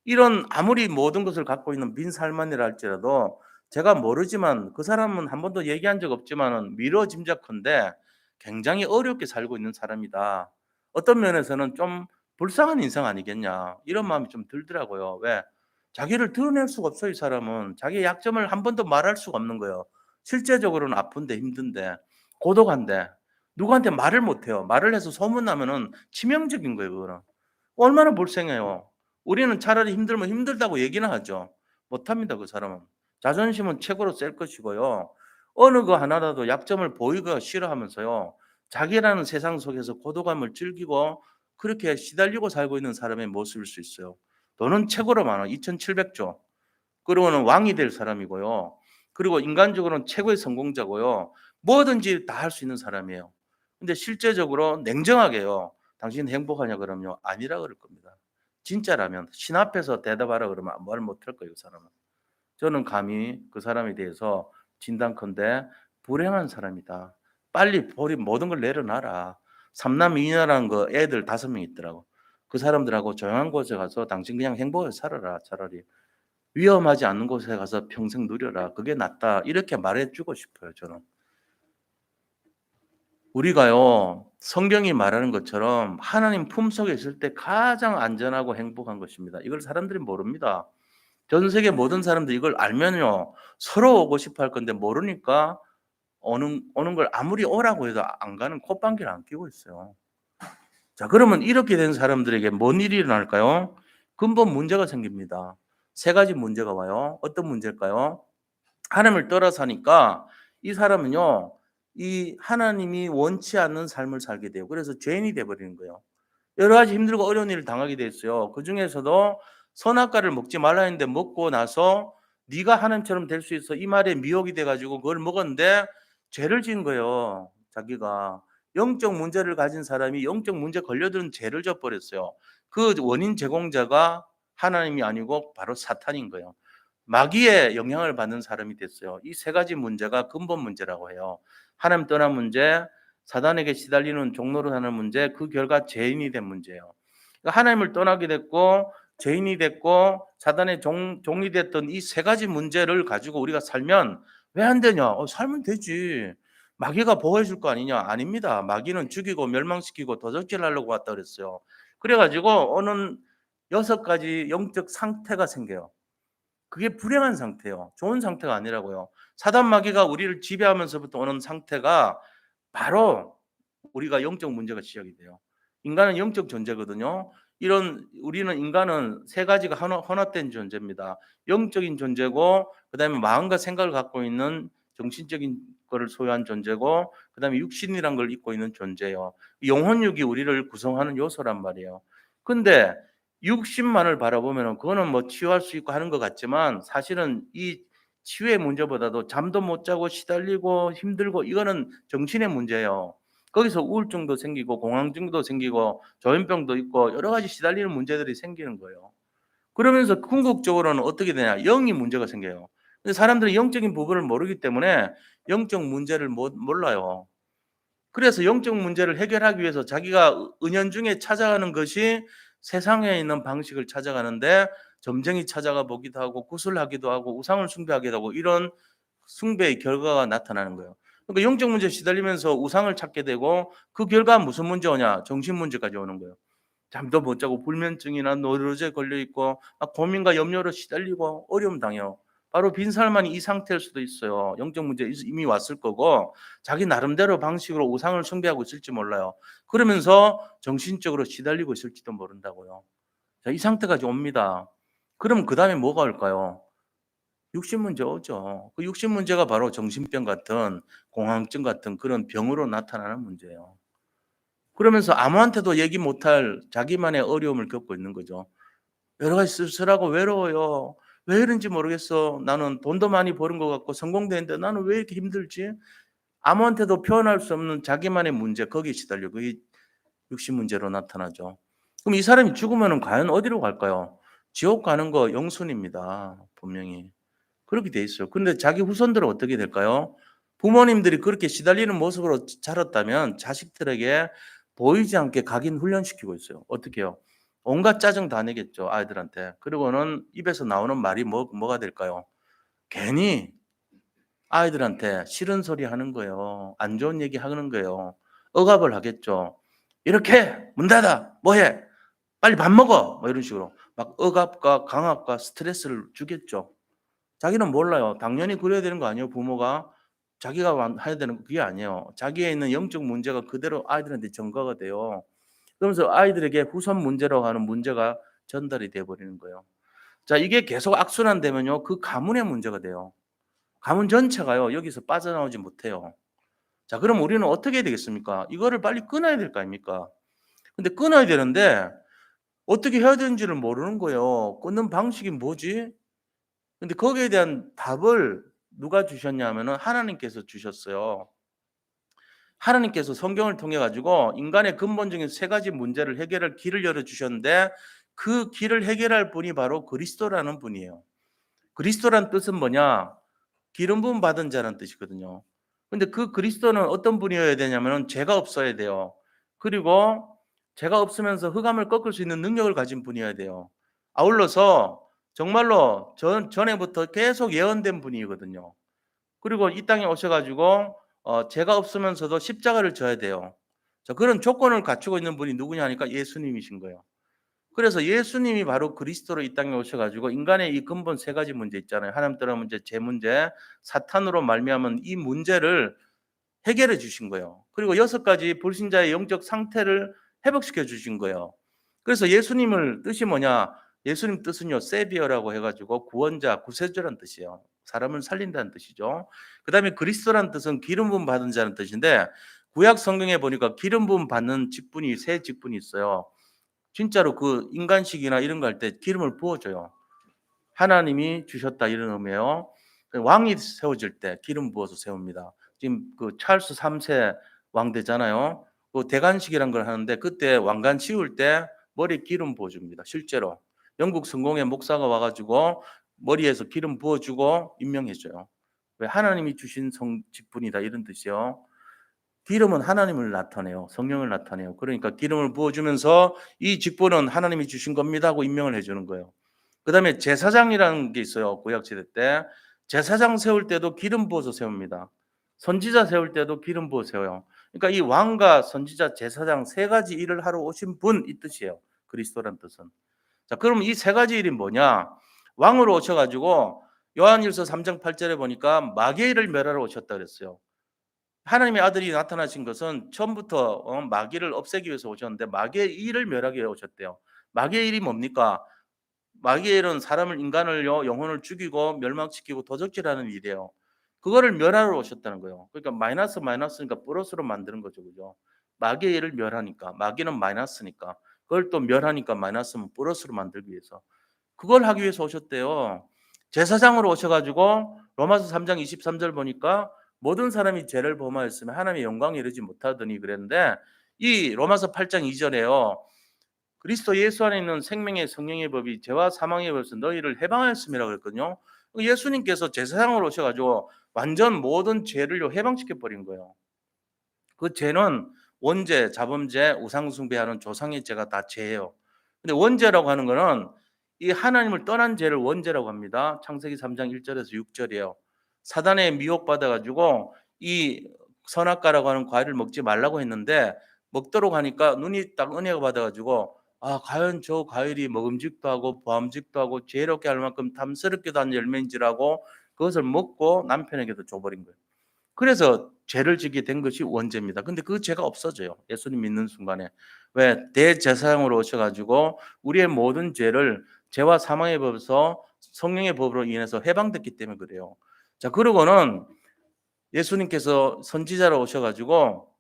이런 아무리 모든 것을 갖고 있는 빈 삶만이라 할지라도 제가 모르지만 그 사람은 한 번도 얘기한 적 없지만은 미뤄 짐작컨대 굉장히 어렵게 살고 있는 사람이다. 어떤 면에서는 좀 불쌍한 인생 아니겠냐 이런 마음이 좀 들더라고요. 왜? 자기를 드러낼 수가 없어요. 이 사람은 자기의 약점을 한 번도 말할 수가 없는 거예요. 실제적으로는 아픈데 힘든데 고독한데 누구한테 말을 못해요. 말을 해서 소문나면은 치명적인 거예요. 그거는 얼마나 불쌍해요. 우리는 차라리 힘들면 힘들다고 얘기는 하죠. 못합니다. 그 사람은. 자존심은 최고로 셀 것이고요. 어느 거 하나라도 약점을 보이기가 싫어하면서요. 자기라는 세상 속에서 고독함을 즐기고 그렇게 시달리고 살고 있는 사람의 모습일 수 있어요. 돈은 최고로 많아. 2,700조. 그리고는 왕이 될 사람이고요. 그리고 인간적으로는 최고의 성공자고요. 뭐든지 다 할 수 있는 사람이에요. 근데 실제적으로 냉정하게요. 당신 행복하냐 그러면요. 아니라 그럴 겁니다. 진짜라면 신 앞에서 대답하라 그러면 말 못할 거예요, 그 사람은. 저는 감히 그 사람에 대해서 진단컨대 불행한 사람이다. 빨리 버리 모든 걸 내려놔라. 삼남이녀라는 거 애들 5명 있더라고. 그 사람들하고 조용한 곳에 가서 당신 그냥 행복하게 살아라. 차라리. 위험하지 않는 곳에 가서 평생 누려라. 그게 낫다. 이렇게 말해 주고 싶어요, 저는. 우리가요, 성경이 말하는 것처럼 하나님 품속에 있을 때 가장 안전하고 행복한 것입니다. 이걸 사람들이 모릅니다. 전 세계 모든 사람들이 이걸 알면요, 서로 오고 싶어 할 건데 모르니까 오는 걸 아무리 오라고 해도 안 가는 콧방귀를 안 끼고 있어요. 자, 그러면 이렇게 된 사람들에게 뭔 일이 일어날까요? 근본 문제가 생깁니다. 3가지 문제가 와요. 어떤 문제일까요? 하나님을 떠나 사니까 이 사람은요, 이 하나님이 원치 않는 삶을 살게 돼요. 그래서 죄인이 돼 버리는 거예요. 여러 가지 힘들고 어려운 일을 당하게 됐어요. 그중에서도 선악과를 먹지 말라 했는데 먹고 나서 네가 하나님처럼 될 수 있어 이 말에 미혹이 돼 가지고 그걸 먹었는데 죄를 지은 거예요. 자기가 영적 문제를 가진 사람이 영적 문제 걸려드는 죄를 져 버렸어요. 그 원인 제공자가 하나님이 아니고 바로 사탄인 거예요. 마귀의 영향을 받는 사람이 됐어요. 이 3가지 문제가 근본 문제라고 해요. 하나님 떠난 문제, 사단에게 시달리는 종로로 사는 문제, 그 결과 죄인이 된 문제예요. 그러니까 하나님을 떠나게 됐고 죄인이 됐고 사단의 종이 됐던 이 3가지 문제를 가지고 우리가 살면 왜 안 되냐? 살면 되지. 마귀가 보호해 줄 거 아니냐? 아닙니다. 마귀는 죽이고 멸망시키고 도적질하려고 왔다 그랬어요. 그래 가지고 어느 6가지 영적 상태가 생겨요. 그게 불행한 상태예요. 좋은 상태가 아니라고요. 사단 마귀가 우리를 지배하면서부터 오는 상태가 바로 우리가 영적 문제가 시작이 돼요. 인간은 영적 존재거든요. 이런 우리는 인간은 3가지가 혼합된 존재입니다. 영적인 존재고 그다음에 마음과 생각을 갖고 있는 정신적인 거를 소유한 존재고 그다음에 육신이란 걸 입고 있는 존재예요. 영혼육이 우리를 구성하는 요소란 말이에요. 근데 육신만을 바라보면은 그거는 뭐 치유할 수 있고 하는 것 같지만 사실은 이 치유의 문제보다도 잠도 못 자고 시달리고 힘들고 이거는 정신의 문제예요. 거기서 우울증도 생기고 공황증도 생기고 조현병도 있고 여러 가지 시달리는 문제들이 생기는 거예요. 그러면서 궁극적으로는 어떻게 되냐? 영이 문제가 생겨요. 근데 사람들이 영적인 부분을 모르기 때문에 영적 문제를 몰라요. 그래서 영적 문제를 해결하기 위해서 자기가 은연중에 찾아가는 것이 세상에 있는 방식을 찾아가는데 점쟁이 찾아가 보기도 하고 구슬하기도 하고 우상을 숭배하기도 하고 이런 숭배의 결과가 나타나는 거예요. 그러니까 영적 문제에 시달리면서 우상을 찾게 되고 그 결과 무슨 문제 오냐? 정신 문제까지 오는 거예요. 잠도 못 자고 불면증이나 노이로제에 걸려 있고 고민과 염려로 시달리고 어려움 당해요. 바로 빈살만이 이 상태일 수도 있어요. 영적 문제 이미 왔을 거고 자기 나름대로 방식으로 우상을 숭배하고 있을지 몰라요. 그러면서 정신적으로 시달리고 있을지도 모른다고요. 자, 이 상태까지 옵니다. 그럼 그다음에 뭐가 올까요? 육신 문제 오죠. 그 육신 문제가 바로 정신병 같은 공황증 같은 그런 병으로 나타나는 문제예요. 그러면서 아무한테도 얘기 못할 자기만의 어려움을 겪고 있는 거죠. 여러 가지 쓸쓸하고 외로워요. 왜 이런지 모르겠어. 나는 돈도 많이 버는 것 같고 성공도 했는데 나는 왜 이렇게 힘들지? 아무한테도 표현할 수 없는 자기만의 문제 거기에 시달려 그게 육신 문제로 나타나죠. 그럼 이 사람이 죽으면은 과연 어디로 갈까요? 지옥 가는 거 영순입니다. 분명히. 그렇게 돼 있어요. 근데 자기 후손들은 어떻게 될까요? 부모님들이 그렇게 시달리는 모습으로 자랐다면 자식들에게 보이지 않게 각인 훈련시키고 있어요. 어떻게 해요? 온갖 짜증 다 내겠죠, 아이들한테. 그리고는 입에서 나오는 말이 뭐가 될까요? 괜히 아이들한테 싫은 소리 하는 거예요. 안 좋은 얘기 하는 거예요. 억압을 하겠죠. 이렇게 문 닫아. 뭐 해? 빨리 밥 먹어. 뭐 이런 식으로 막 억압과 강압과 스트레스를 주겠죠. 자기는 몰라요. 당연히 그래야 되는 거 아니에요, 부모가. 자기가 해야 되는 거 그게 아니에요. 자기에 있는 영적 문제가 그대로 아이들한테 전가가 돼요. 그러면서 아이들에게 후손 문제라고 하는 문제가 전달이 돼 버리는 거예요. 자, 이게 계속 악순환되면요. 그 가문의 문제가 돼요. 가문 전체가요. 여기서 빠져나오지 못해요. 자, 그럼 우리는 어떻게 해야 되겠습니까? 이거를 빨리 끊어야 될 거 아닙니까? 근데 끊어야 되는데 어떻게 해야 되는지를 모르는 거예요. 끊는 방식이 뭐지? 근데 거기에 대한 답을 누가 주셨냐면은 하나님께서 주셨어요. 하나님께서 성경을 통해 가지고 인간의 근본적인 세 가지 문제를 해결할 길을 열어 주셨는데 그 길을 해결할 분이 바로 그리스도라는 분이에요. 그리스도란 뜻은 뭐냐? 기름 부음 받은 자라는 뜻이거든요. 근데 그 그리스도는 어떤 분이어야 되냐면은 죄가 없어야 돼요. 그리고 죄가 없으면서 흑암을 꺾을 수 있는 능력을 가진 분이어야 돼요. 아울러서 정말로 전에부터 계속 예언된 분이거든요. 그리고 이 땅에 오셔 가지고 죄가 없으면서도 십자가를 져야 돼요. 자, 그런 조건을 갖추고 있는 분이 누구냐 하니까 예수님이신 거예요. 그래서 예수님이 바로 그리스도로 이 땅에 오셔 가지고 인간의 이 근본 세 가지 문제 있잖아요. 하나님 떠난 문제, 죄 문제, 사탄으로 말미암은 이 문제를 해결해 주신 거예요. 그리고 여섯 가지 불신자의 영적 상태를 회복시켜 주신 거예요. 그래서 예수님을 뜻이 뭐냐? 예수님 뜻은요, 세비어라고 해 가지고 구원자, 구세주라는 뜻이에요. 사람을 살린다는 뜻이죠. 그다음에 그리스도라는 뜻은 기름 부음 받은 자라는 뜻인데 구약 성경에 보니까 기름 부음 받는 직분이 세 직분이 있어요. 진짜로 그 인간식이나 이런 거 할 때 기름을 부어 줘요. 하나님이 주셨다 이런 의미예요. 왕이 세워질 때 기름 부어서 세웁니다. 지금 그 찰스 3세 왕되잖아요. 그 대관식이라는 걸 하는데 그때 왕관 씌울 때 머리에 기름 부어 줍니다. 실제로. 영국 성공회 목사가 와 가지고 머리에서 기름 부어 주고 임명해 줘요. 왜 하나님이 주신 직분이다 이런 뜻이요. 기름은 하나님을 나타내요. 성령을 나타내요. 그러니까 기름을 부어 주면서 이 직분은 하나님이 주신 겁니다 하고 임명을 해 주는 거예요. 그다음에 제사장이라는 게 있어요. 구약 시대 때. 제사장 세울 때도 기름 부어서 세웁니다. 선지자 세울 때도 기름 부어 세워요. 그러니까 이 왕과 선지자, 제사장 세 가지 일을 하러 오신 분 이 뜻이에요. 그리스도란 뜻은. 자, 그럼 이 세 가지 일이 뭐냐? 왕으로 오셔 가지고 요한일서 3장 8절에 보니까 마귀의 일을 멸하러 오셨다 그랬어요. 하나님의 아들이 나타나신 것은 처음부터 마귀를 없애기 위해서 오셨는데 마귀의 일을 멸하기 위해 오셨대요. 마귀의 일이 뭡니까? 마귀의 일은 사람을 인간을요 영혼을 죽이고 멸망시키고 도적질하는 일이에요. 그거를 멸하러 오셨다는 거예요. 그러니까 마이너스니까 플러스로 만드는 거죠, 그죠? 마귀의 일을 멸하니까 마귀는 마이너스니까 그걸 또 멸하니까 마이너스면 플러스로 만들기 위해서 그걸 하기 위해서 오셨대요. 제사장으로 오셔가지고 로마서 3장 23절 보니까 모든 사람이 죄를 범하였으면 하나님의 영광에 이르지 못하더니 그랬는데 이 로마서 8장 2절에요. 그리스도 예수 안에 있는 생명의 성령의 법이 죄와 사망의 법에서 너희를 해방하였음이라고 그랬거든요. 예수님께서 제사장으로 오셔가지고 완전 모든 죄를 해방시켜 버린 거예요. 그 죄는 원죄, 자범죄, 우상숭배하는 조상의 죄가 다 죄예요. 근데 원죄라고 하는 거는 이 하나님을 떠난 죄를 원죄라고 합니다. 창세기 3장 1절에서 6절이에요. 사단에 미혹받아 가지고 이 선악과라고 하는 과일을 먹지 말라고 했는데 먹도록 하니까 눈이 딱 은혜가 받아 가지고 아, 과연 저 과일이 먹음직도 하고 보암직도 하고 죄롭게 할 만큼 탐스럽게도 한 열매인지라고 그것을 먹고 남편에게도 줘버린 거예요. 그래서 죄를 지게 된 것이 원죄입니다. 근데 그 죄가 없어져요. 예수님 믿는 순간에. 왜? 대제사장으로 오셔 가지고 우리의 모든 죄를 죄와 사망의 법에서 성령의 법으로 인해서 해방됐기 때문에 그래요. 자, 그러고는 예수님께서 선지자로 오셔 가지고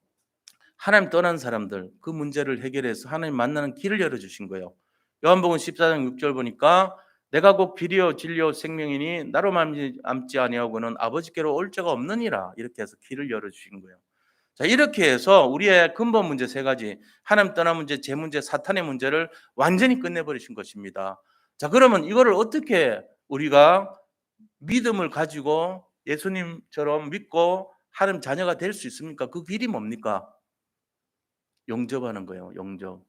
하나님 떠난 사람들 그 문제를 해결해서 하나님 만나는 길을 열어 주신 거예요. 요한복음 14장 6절 보니까 내가 곧 길이요 진리요 생명이니 나로 말미암지 아니하고는 아버지께로 올 자가 없느니라. 이렇게 해서 길을 열어 주신 거예요. 자, 이렇게 해서 우리의 근본 문제 세 가지, 하나님 떠난 문제, 제 문제, 사탄의 문제를 완전히 끝내버리신 것입니다. 자, 그러면 이거를 어떻게 우리가 믿음을 가지고 예수님처럼 믿고 하나님 자녀가 될 수 있습니까? 그 길이 뭡니까? 영접하는 거예요. 영접.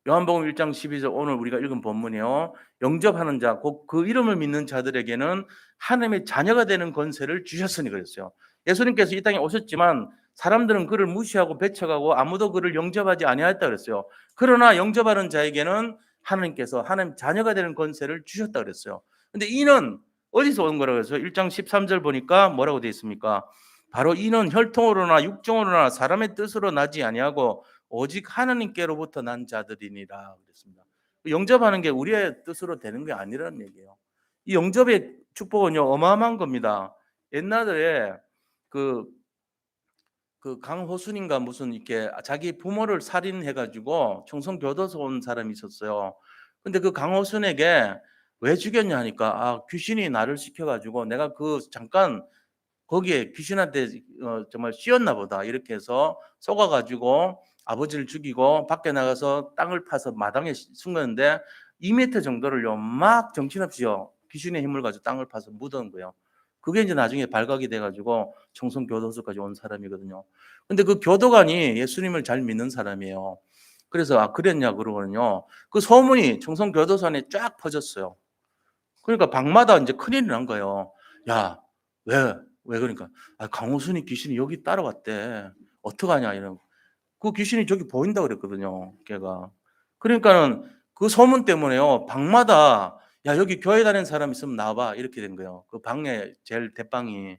요한복음 1장 12절, 오늘 우리가 읽은 본문이요. 영접하는 자, 곧 그 이름을 믿는 자들에게는 하나님의 자녀가 되는 권세를 주셨으니 그랬어요. 예수님께서 이 땅에 오셨지만 사람들은 그를 무시하고 배척하고 아무도 그를 영접하지 아니하였다 그랬어요. 그러나 영접하는 자에게는 하나님께서 하나님 자녀가 되는 권세를 주셨다 그랬어요. 근데 이는 어디서 온 거라고 해서 1장 13절 보니까 뭐라고 되어 있습니까? 바로 이는 혈통으로나 육정으로나 사람의 뜻으로 나지 아니하고 오직 하나님께로부터 난 자들이니라 그랬습니다. 영접하는 게 우리의 뜻으로 되는 게 아니라는 얘기예요. 이 영접의 축복은요 어마어마한 겁니다. 옛날에 그, 그 강호순인가 무슨 이렇게 자기 부모를 살인해가지고 청송교도소 온 사람이 있었어요. 근데 그 강호순에게 왜 죽였냐 하니까 귀신이 나를 시켜가지고 내가 그 잠깐 거기에 귀신한테 정말 씌었나 보다 이렇게 해서 속아가지고 아버지를 죽이고 밖에 나가서 땅을 파서 마당에 숨겼는데 2m 정도를요 막 정신없이요 귀신의 힘을 가지고 땅을 파서 묻은 거예요. 그게 이제 나중에 발각이 돼가지고 청송교도소까지 온 사람이거든요. 근데 그 교도관이 예수님을 잘 믿는 사람이에요. 그래서 그랬냐 그러거든요. 그 소문이 청송교도소 안에 쫙 퍼졌어요. 그러니까 방마다 이제 큰일이 난 거예요. 야, 왜 그러니까 강호순이 귀신이 여기 따라왔대. 어떡하냐 이런. 그 귀신이 저기 보인다 그랬거든요. 걔가. 그러니까는 그 소문 때문에요. 방마다 야 여기 교회 다니는 사람 있으면 나와봐 이렇게 된 거예요. 그 방에 제일 대방이.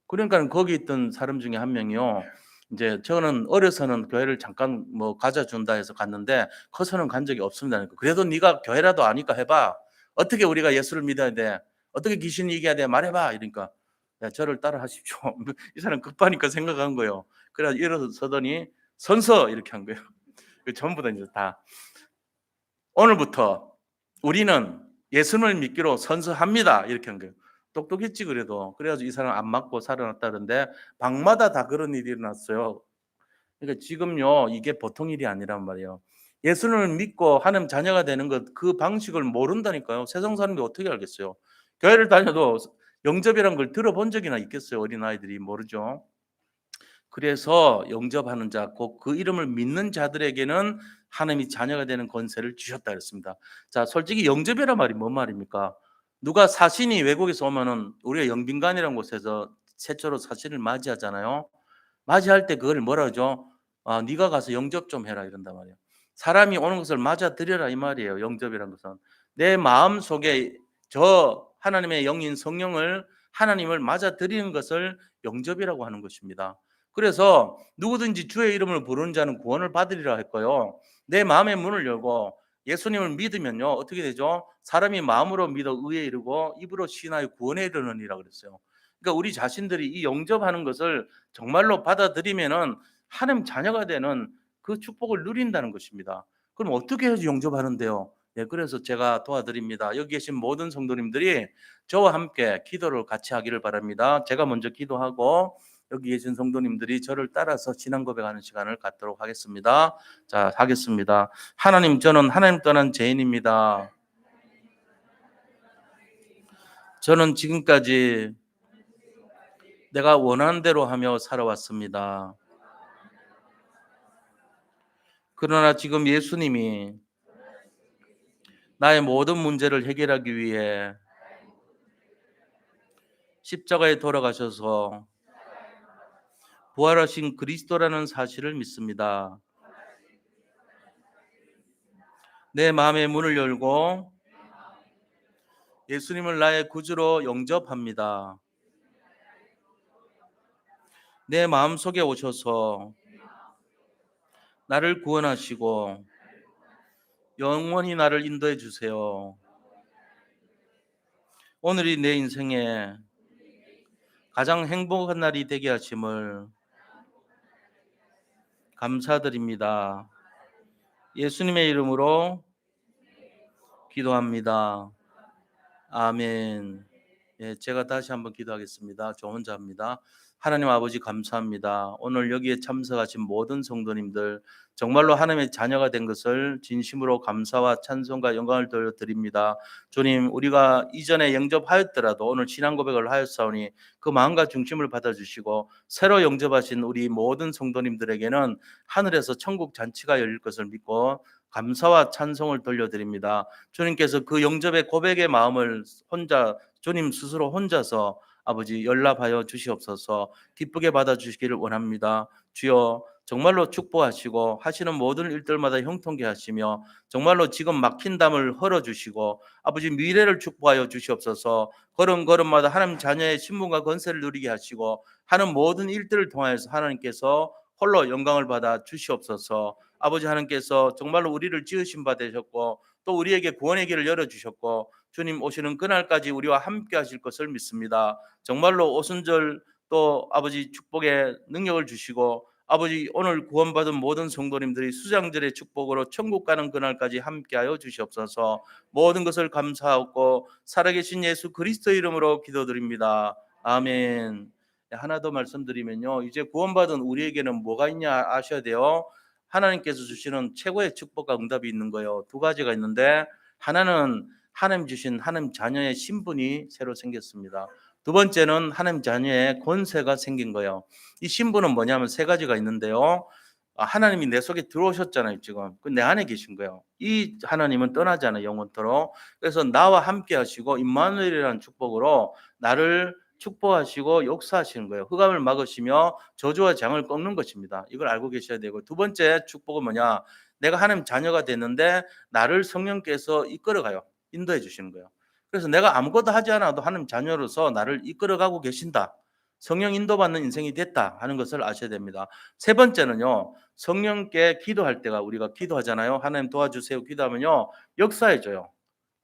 그러니까는 거기 있던 사람 중에 한 명이요. 이제 저는 어려서는 교회를 잠깐 뭐 가자 준다 해서 갔는데 커서는 간 적이 없습니다. 그래도 네가 교회라도 아니까 해봐. 어떻게 우리가 예수를 믿어야 돼? 어떻게 귀신이 이겨야 돼? 말해봐. 이러니까 야, 저를 따라 하십시오. 이 사람 급하니까 생각한 거예요. 그래서 일어서더니 선서 이렇게 한 거예요. 전부 다 이제 다 오늘부터 우리는 예수를 믿기로 선서합니다. 이렇게 한 거예요. 똑똑했지 그래도. 그래가지고 이 사람 안 맞고 살아났다는데 방마다 다 그런 일이 일어났어요. 그러니까 지금요 이게 보통 일이 아니란 말이에요. 예수를 믿고 하나님 자녀가 되는 것 그 방식을 모른다니까요. 세상 사람들이 어떻게 알겠어요. 교회를 다녀도 영접이란 걸 들어본 적이나 있겠어요. 어린아이들이 모르죠. 그래서 영접하는 자, 곧 그 이름을 믿는 자들에게는 하나님이 자녀가 되는 권세를 주셨다 그랬습니다. 자, 솔직히 영접이란 말이 뭔 말입니까? 누가 사신이 외국에서 오면은 우리가 영빈관이라는 곳에서 최초로 사신을 맞이하잖아요. 맞이할 때 그걸 뭐라 그러죠? 네가 가서 영접 좀 해라 이런단 말이에요. 사람이 오는 것을 맞아들여라 이 말이에요. 영접이라는 것은 내 마음 속에 저 하나님의 영인 성령을 하나님을 맞아들이는 것을 영접이라고 하는 것입니다. 그래서 누구든지 주의 이름을 부르는 자는 구원을 받으리라 했고요. 내 마음의 문을 열고 예수님을 믿으면요 어떻게 되죠? 사람이 마음으로 믿어 의에 이르고 입으로 시인하여 구원에 이르느니라 그랬어요. 그러니까 우리 자신들이 이 영접하는 것을 정말로 받아들이면은 하나님 자녀가 되는 그 축복을 누린다는 것입니다. 그럼 어떻게 해서 영접하는데요? 네, 그래서 제가 도와드립니다. 여기 계신 모든 성도님들이 저와 함께 기도를 같이 하기를 바랍니다. 제가 먼저 기도하고 여기 계신 성도님들이 저를 따라서 신앙 고백하는 시간을 갖도록 하겠습니다. 자, 하겠습니다. 하나님, 저는 하나님 떠난 죄인입니다. 저는 지금까지 내가 원하는 대로 하며 살아왔습니다. 그러나 지금 예수님이 나의 모든 문제를 해결하기 위해 십자가에 돌아가셔서 부활하신 그리스도라는 사실을 믿습니다. 내 마음의 문을 열고 예수님을 나의 구주로 영접합니다. 내 마음속에 오셔서 나를 구원하시고 영원히 나를 인도해 주세요. 오늘이 내 인생에 가장 행복한 날이 되게 하심을 감사드립니다. 예수님의 이름으로 기도합니다. 아멘. 예, 제가 다시 한번 기도하겠습니다. 저 혼자 합니다. 하나님 아버지 감사합니다. 오늘 여기에 참석하신 모든 성도님들 정말로 하나님의 자녀가 된 것을 진심으로 감사와 찬송과 영광을 돌려드립니다. 주님, 우리가 이전에 영접하였더라도 오늘 신앙 고백을 하였사오니 그 마음과 중심을 받아주시고 새로 영접하신 우리 모든 성도님들에게는 하늘에서 천국 잔치가 열릴 것을 믿고 감사와 찬송을 돌려드립니다. 주님께서 그 영접의 고백의 마음을 혼자 주님 스스로 혼자서 아버지 연락하여 주시옵소서. 기쁘게 받아주시기를 원합니다. 주여 정말로 축복하시고 하시는 모든 일들마다 형통케 하시며 정말로 지금 막힌 담을 헐어주시고 아버지 미래를 축복하여 주시옵소서. 걸음걸음마다 하나님 자녀의 신분과 권세를 누리게 하시고 하는 모든 일들을 통하여서 하나님께서 홀로 영광을 받아 주시옵소서. 아버지 하나님께서 정말로 우리를 지으신 바 되셨고 또 우리에게 구원의 길을 열어주셨고 주님 오시는 그날까지 우리와 함께 하실 것을 믿습니다. 정말로 오순절 또 아버지 축복의 능력을 주시고 아버지 오늘 구원받은 모든 성도님들이 수장절의 축복으로 천국 가는 그날까지 함께하여 주시옵소서. 모든 것을 감사하고 살아계신 예수 그리스도 이름으로 기도드립니다. 아멘. 하나 더 말씀드리면요, 이제 구원받은 우리에게는 뭐가 있냐 아셔야 돼요. 하나님께서 주시는 최고의 축복과 응답이 있는 거예요. 두 가지가 있는데 하나는 하나님 주신 하나님 자녀의 신분이 새로 생겼습니다. 두 번째는 하나님 자녀의 권세가 생긴 거예요. 이 신분은 뭐냐면 세 가지가 있는데요. 하나님이 내 속에 들어오셨잖아요. 지금 내 안에 계신 거예요. 이 하나님은 떠나지 않아요. 영원토록. 그래서 나와 함께 하시고 임마누엘이라는 축복으로 나를 축복하시고 역사하시는 거예요. 흑암을 막으시며 저주와 장을 꺾는 것입니다. 이걸 알고 계셔야 되고, 두 번째 축복은 뭐냐? 내가 하나님 자녀가 됐는데 나를 성령께서 이끌어가요. 인도해 주시는 거예요. 그래서 내가 아무것도 하지 않아도 하나님 자녀로서 나를 이끌어가고 계신다. 성령 인도받는 인생이 됐다 하는 것을 아셔야 됩니다. 세 번째는요, 성령께 기도할 때가 우리가 기도하잖아요. 하나님 도와주세요 기도하면요, 역사해줘요.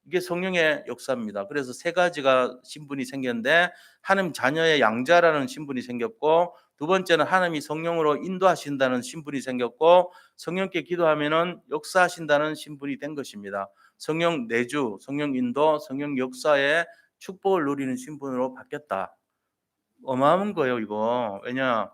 이게 성령의 역사입니다. 그래서 세 가지가 신분이 생겼는데 하나님 자녀의 양자라는 신분이 생겼고, 두 번째는 하나님이 성령으로 인도하신다는 신분이 생겼고, 성령께 기도하면은 역사하신다는 신분이 된 것입니다. 성령 내주, 성령 인도, 성령 역사의 축복을 누리는 신분으로 바뀌었다. 어마어마한 거예요, 이거. 왜냐?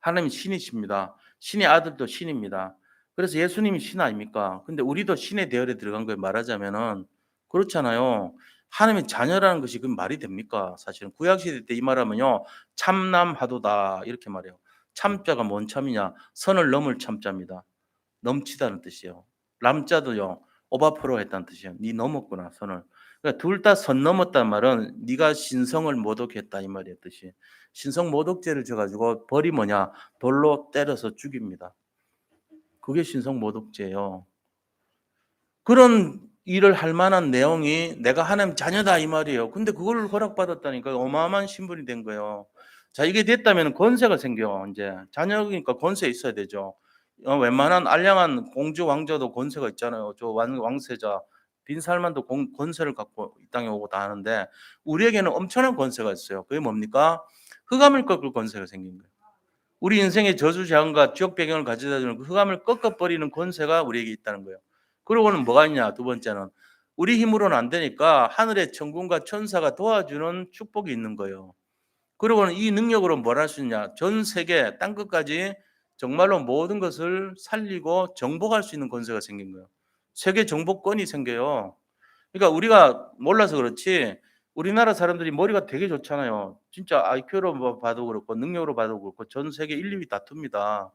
하나님이 신이십니다. 신의 아들도 신입니다. 그래서 예수님이 신 아닙니까? 근데 우리도 신의 대열에 들어간 거예요. 말하자면은 그렇잖아요. 하나님의 자녀라는 것이 그 말이 됩니까? 사실은 구약 시대 때 이 말하면요, 참남하도다 이렇게 말해요. 참자가 뭔 참이냐? 선을 넘을 참자입니다. 넘치다는 뜻이에요. 람자도요, 오바프로 했다는 뜻이에요. 네 넘었구나 선을. 그러니까 둘 다 선 넘었단 말은 네가 신성을 모독했다 이 말이에요. 뜻이. 신성 모독죄를 져가지고 벌이 뭐냐? 돌로 때려서 죽입니다. 그게 신성 모독죄예요. 그런 일을 할 만한 내용이 내가 하나님 자녀다 이 말이에요. 근데 그걸 허락받았다니까 어마어마한 신분이 된 거예요. 자, 이게 됐다면 권세가 생겨. 이제 자녀니까 권세 있어야 되죠. 웬만한 알량한 공주 왕자도 권세가 있잖아요. 저 왕세자 빈살만도 권세를 갖고 이 땅에 오고 다 하는데 우리에게는 엄청난 권세가 있어요. 그게 뭡니까? 흑암을 꺾을 권세가 생긴 거예요. 우리 인생의 저주자원과 지옥 배경을 가져다 주는 그 흑암을 꺾어버리는 권세가 우리에게 있다는 거예요. 그러고는 뭐가 있냐? 두 번째는 우리 힘으로는 안 되니까 하늘의 천군과 천사가 도와주는 축복이 있는 거예요. 그러고는 이 능력으로 뭘 할 수 있냐? 전 세계 땅끝까지 정말로 모든 것을 살리고 정복할 수 있는 권세가 생긴 거예요. 세계 정복권이 생겨요. 그러니까 우리가 몰라서 그렇지 우리나라 사람들이 머리가 되게 좋잖아요. 진짜 IQ로 뭐 봐도 그렇고 능력으로 봐도 그렇고 전 세계 1, 2위 다툽니다.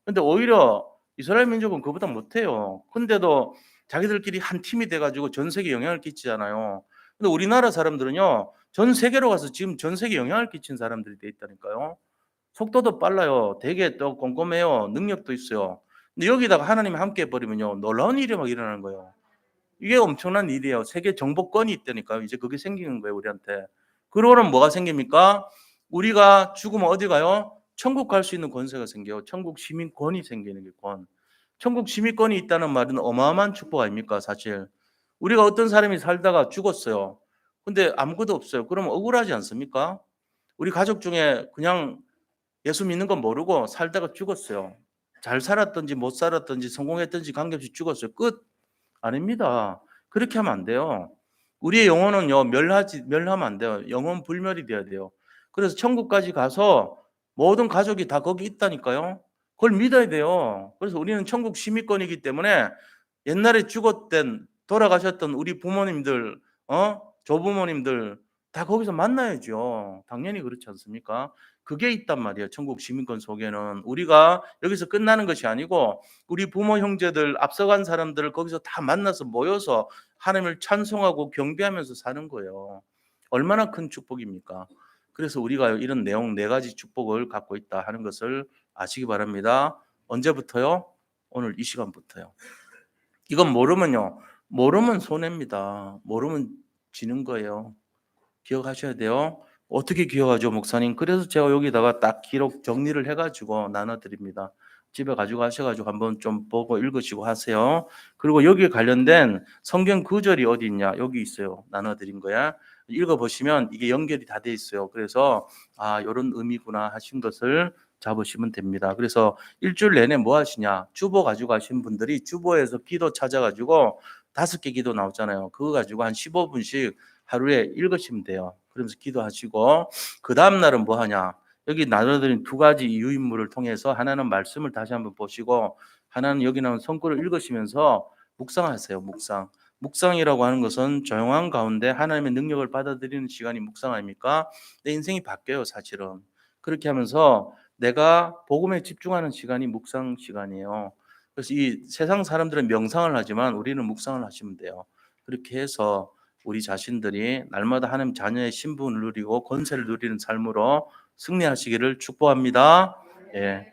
근데 오히려 이스라엘 민족은 그보다 못해요. 근데도 자기들끼리 한 팀이 돼가지고 전 세계에 영향을 끼치잖아요. 근데 우리나라 사람들은요, 전 세계로 가서 지금 전 세계에 영향을 끼친 사람들이 돼 있다니까요. 속도도 빨라요. 되게 또 꼼꼼해요. 능력도 있어요. 근데 여기다가 하나님이 함께 해버리면요, 놀라운 일이 막 일어나는 거예요. 이게 엄청난 일이에요. 세계 정복권이 있다니까요. 이제 그게 생기는 거예요, 우리한테. 그러고는 뭐가 생깁니까? 우리가 죽으면 어디 가요? 천국 갈 수 있는 권세가 생겨요. 천국 시민권이 생기는 게 권. 천국 시민권이 있다는 말은 어마어마한 축복 아닙니까, 사실. 우리가 어떤 사람이 살다가 죽었어요. 근데 아무것도 없어요. 그러면 억울하지 않습니까? 우리 가족 중에 그냥 예수 믿는 건 모르고 살다가 죽었어요. 잘 살았든지 못 살았든지 성공했든지 관계없이 죽었어요. 끝. 아닙니다. 그렇게 하면 안 돼요. 우리의 영혼은요 멸하면 안 돼요. 영혼 불멸이 돼야 돼요. 그래서 천국까지 가서 모든 가족이 다 거기 있다니까요. 그걸 믿어야 돼요. 그래서 우리는 천국 시민권이기 때문에 옛날에 죽었던 돌아가셨던 우리 부모님들, 조부모님들 다 거기서 만나야죠. 당연히 그렇지 않습니까? 그게 있단 말이에요. 천국 시민권 속에는 우리가 여기서 끝나는 것이 아니고 우리 부모 형제들 앞서간 사람들을 거기서 다 만나서 모여서 하나님을 찬송하고 경배하면서 사는 거예요. 얼마나 큰 축복입니까? 그래서 우리가 이런 내용 네 가지 축복을 갖고 있다 하는 것을 아시기 바랍니다. 언제부터요? 오늘 이 시간부터요. 이건 모르면 손해입니다. 모르면 지는 거예요. 기억하셔야 돼요. 어떻게 기억하죠, 목사님? 그래서 제가 여기다가 딱 기록 정리를 해가지고 나눠드립니다. 집에 가지고 가셔가지고 한번 좀 보고 읽으시고 하세요. 그리고 여기에 관련된 성경 구절이 어디 있냐? 여기 있어요. 나눠드린 거야. 읽어보시면 이게 연결이 다 돼 있어요. 그래서 이런 의미구나 하신 것을 잡으시면 됩니다. 그래서 일주일 내내 뭐 하시냐? 주보 가지고 가신 분들이 주보에서 기도 찾아가지고 5개 기도 나오잖아요. 그거 가지고 한 15분씩 하루에 읽으시면 돼요. 그러면서 기도하시고 그 다음 날은 뭐 하냐? 여기 나눠드린 두 가지 유인물을 통해서 하나는 말씀을 다시 한번 보시고 하나는 여기 나온 성구를 읽으시면서 묵상하세요. 묵상. 묵상이라고 하는 것은 조용한 가운데 하나님의 능력을 받아들이는 시간이 묵상 아닙니까? 내 인생이 바뀌어요, 사실은. 그렇게 하면서 내가 복음에 집중하는 시간이 묵상 시간이에요. 그래서 이 세상 사람들은 명상을 하지만 우리는 묵상을 하시면 돼요. 그렇게 해서 우리 자신들이 날마다 하나님 자녀의 신분을 누리고 권세를 누리는 삶으로 승리하시기를 축복합니다. 예.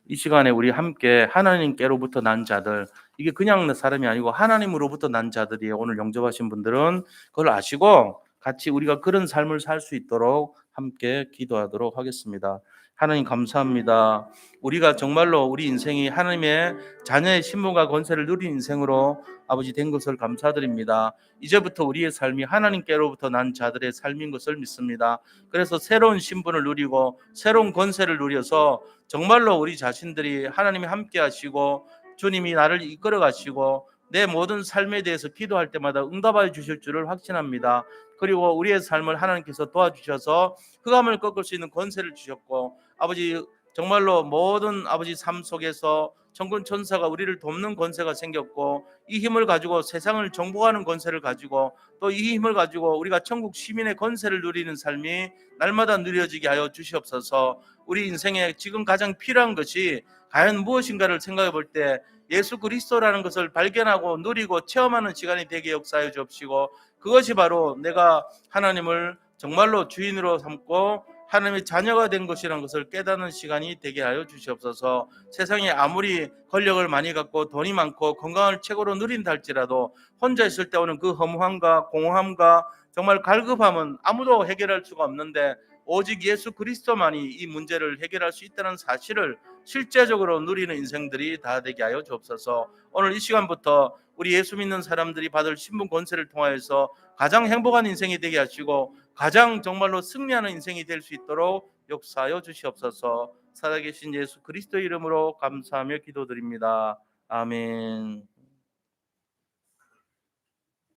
이 시간에 우리 함께 하나님께로부터 난 자들, 이게 그냥 사람이 아니고 하나님으로부터 난 자들이에요. 오늘 영접하신 분들은 그걸 아시고 같이 우리가 그런 삶을 살 수 있도록 함께 기도하도록 하겠습니다. 하나님 감사합니다. 우리가 정말로 우리 인생이 하나님의 자녀의 신분과 권세를 누린 인생으로 아버지 된 것을 감사드립니다. 이제부터 우리의 삶이 하나님께로부터 난 자들의 삶인 것을 믿습니다. 그래서 새로운 신분을 누리고 새로운 권세를 누려서 정말로 우리 자신들이 하나님이 함께 하시고 주님이 나를 이끌어 가시고 내 모든 삶에 대해서 기도할 때마다 응답하여 주실 줄을 확신합니다. 그리고 우리의 삶을 하나님께서 도와주셔서 흑암을 꺾을 수 있는 권세를 주셨고 아버지 정말로 모든 아버지 삶 속에서 천군 천사가 우리를 돕는 권세가 생겼고 이 힘을 가지고 세상을 정복하는 권세를 가지고 또 이 힘을 가지고 우리가 천국 시민의 권세를 누리는 삶이 날마다 누려지게 하여 주시옵소서. 우리 인생에 지금 가장 필요한 것이 과연 무엇인가를 생각해 볼 때 예수 그리스도라는 것을 발견하고 누리고 체험하는 시간이 되게 역사해 주옵시고 그것이 바로 내가 하나님을 정말로 주인으로 삼고 하나님의 자녀가 된 것이라는 것을 깨닫는 시간이 되게 하여 주시옵소서. 세상에 아무리 권력을 많이 갖고 돈이 많고 건강을 최고로 누린다 할지라도 혼자 있을 때 오는 그 허무함과 공허함과 정말 갈급함은 아무도 해결할 수가 없는데 오직 예수 그리스도만이 이 문제를 해결할 수 있다는 사실을 실제적으로 누리는 인생들이 다 되게 하여 주옵소서. 오늘 이 시간부터 우리 예수 믿는 사람들이 받을 신분 권세를 통하여서 가장 행복한 인생이 되게 하시고 가장 정말로 승리하는 인생이 될 수 있도록 역사하여 주시옵소서. 살아계신 예수 그리스도 이름으로 감사하며 기도드립니다. 아멘.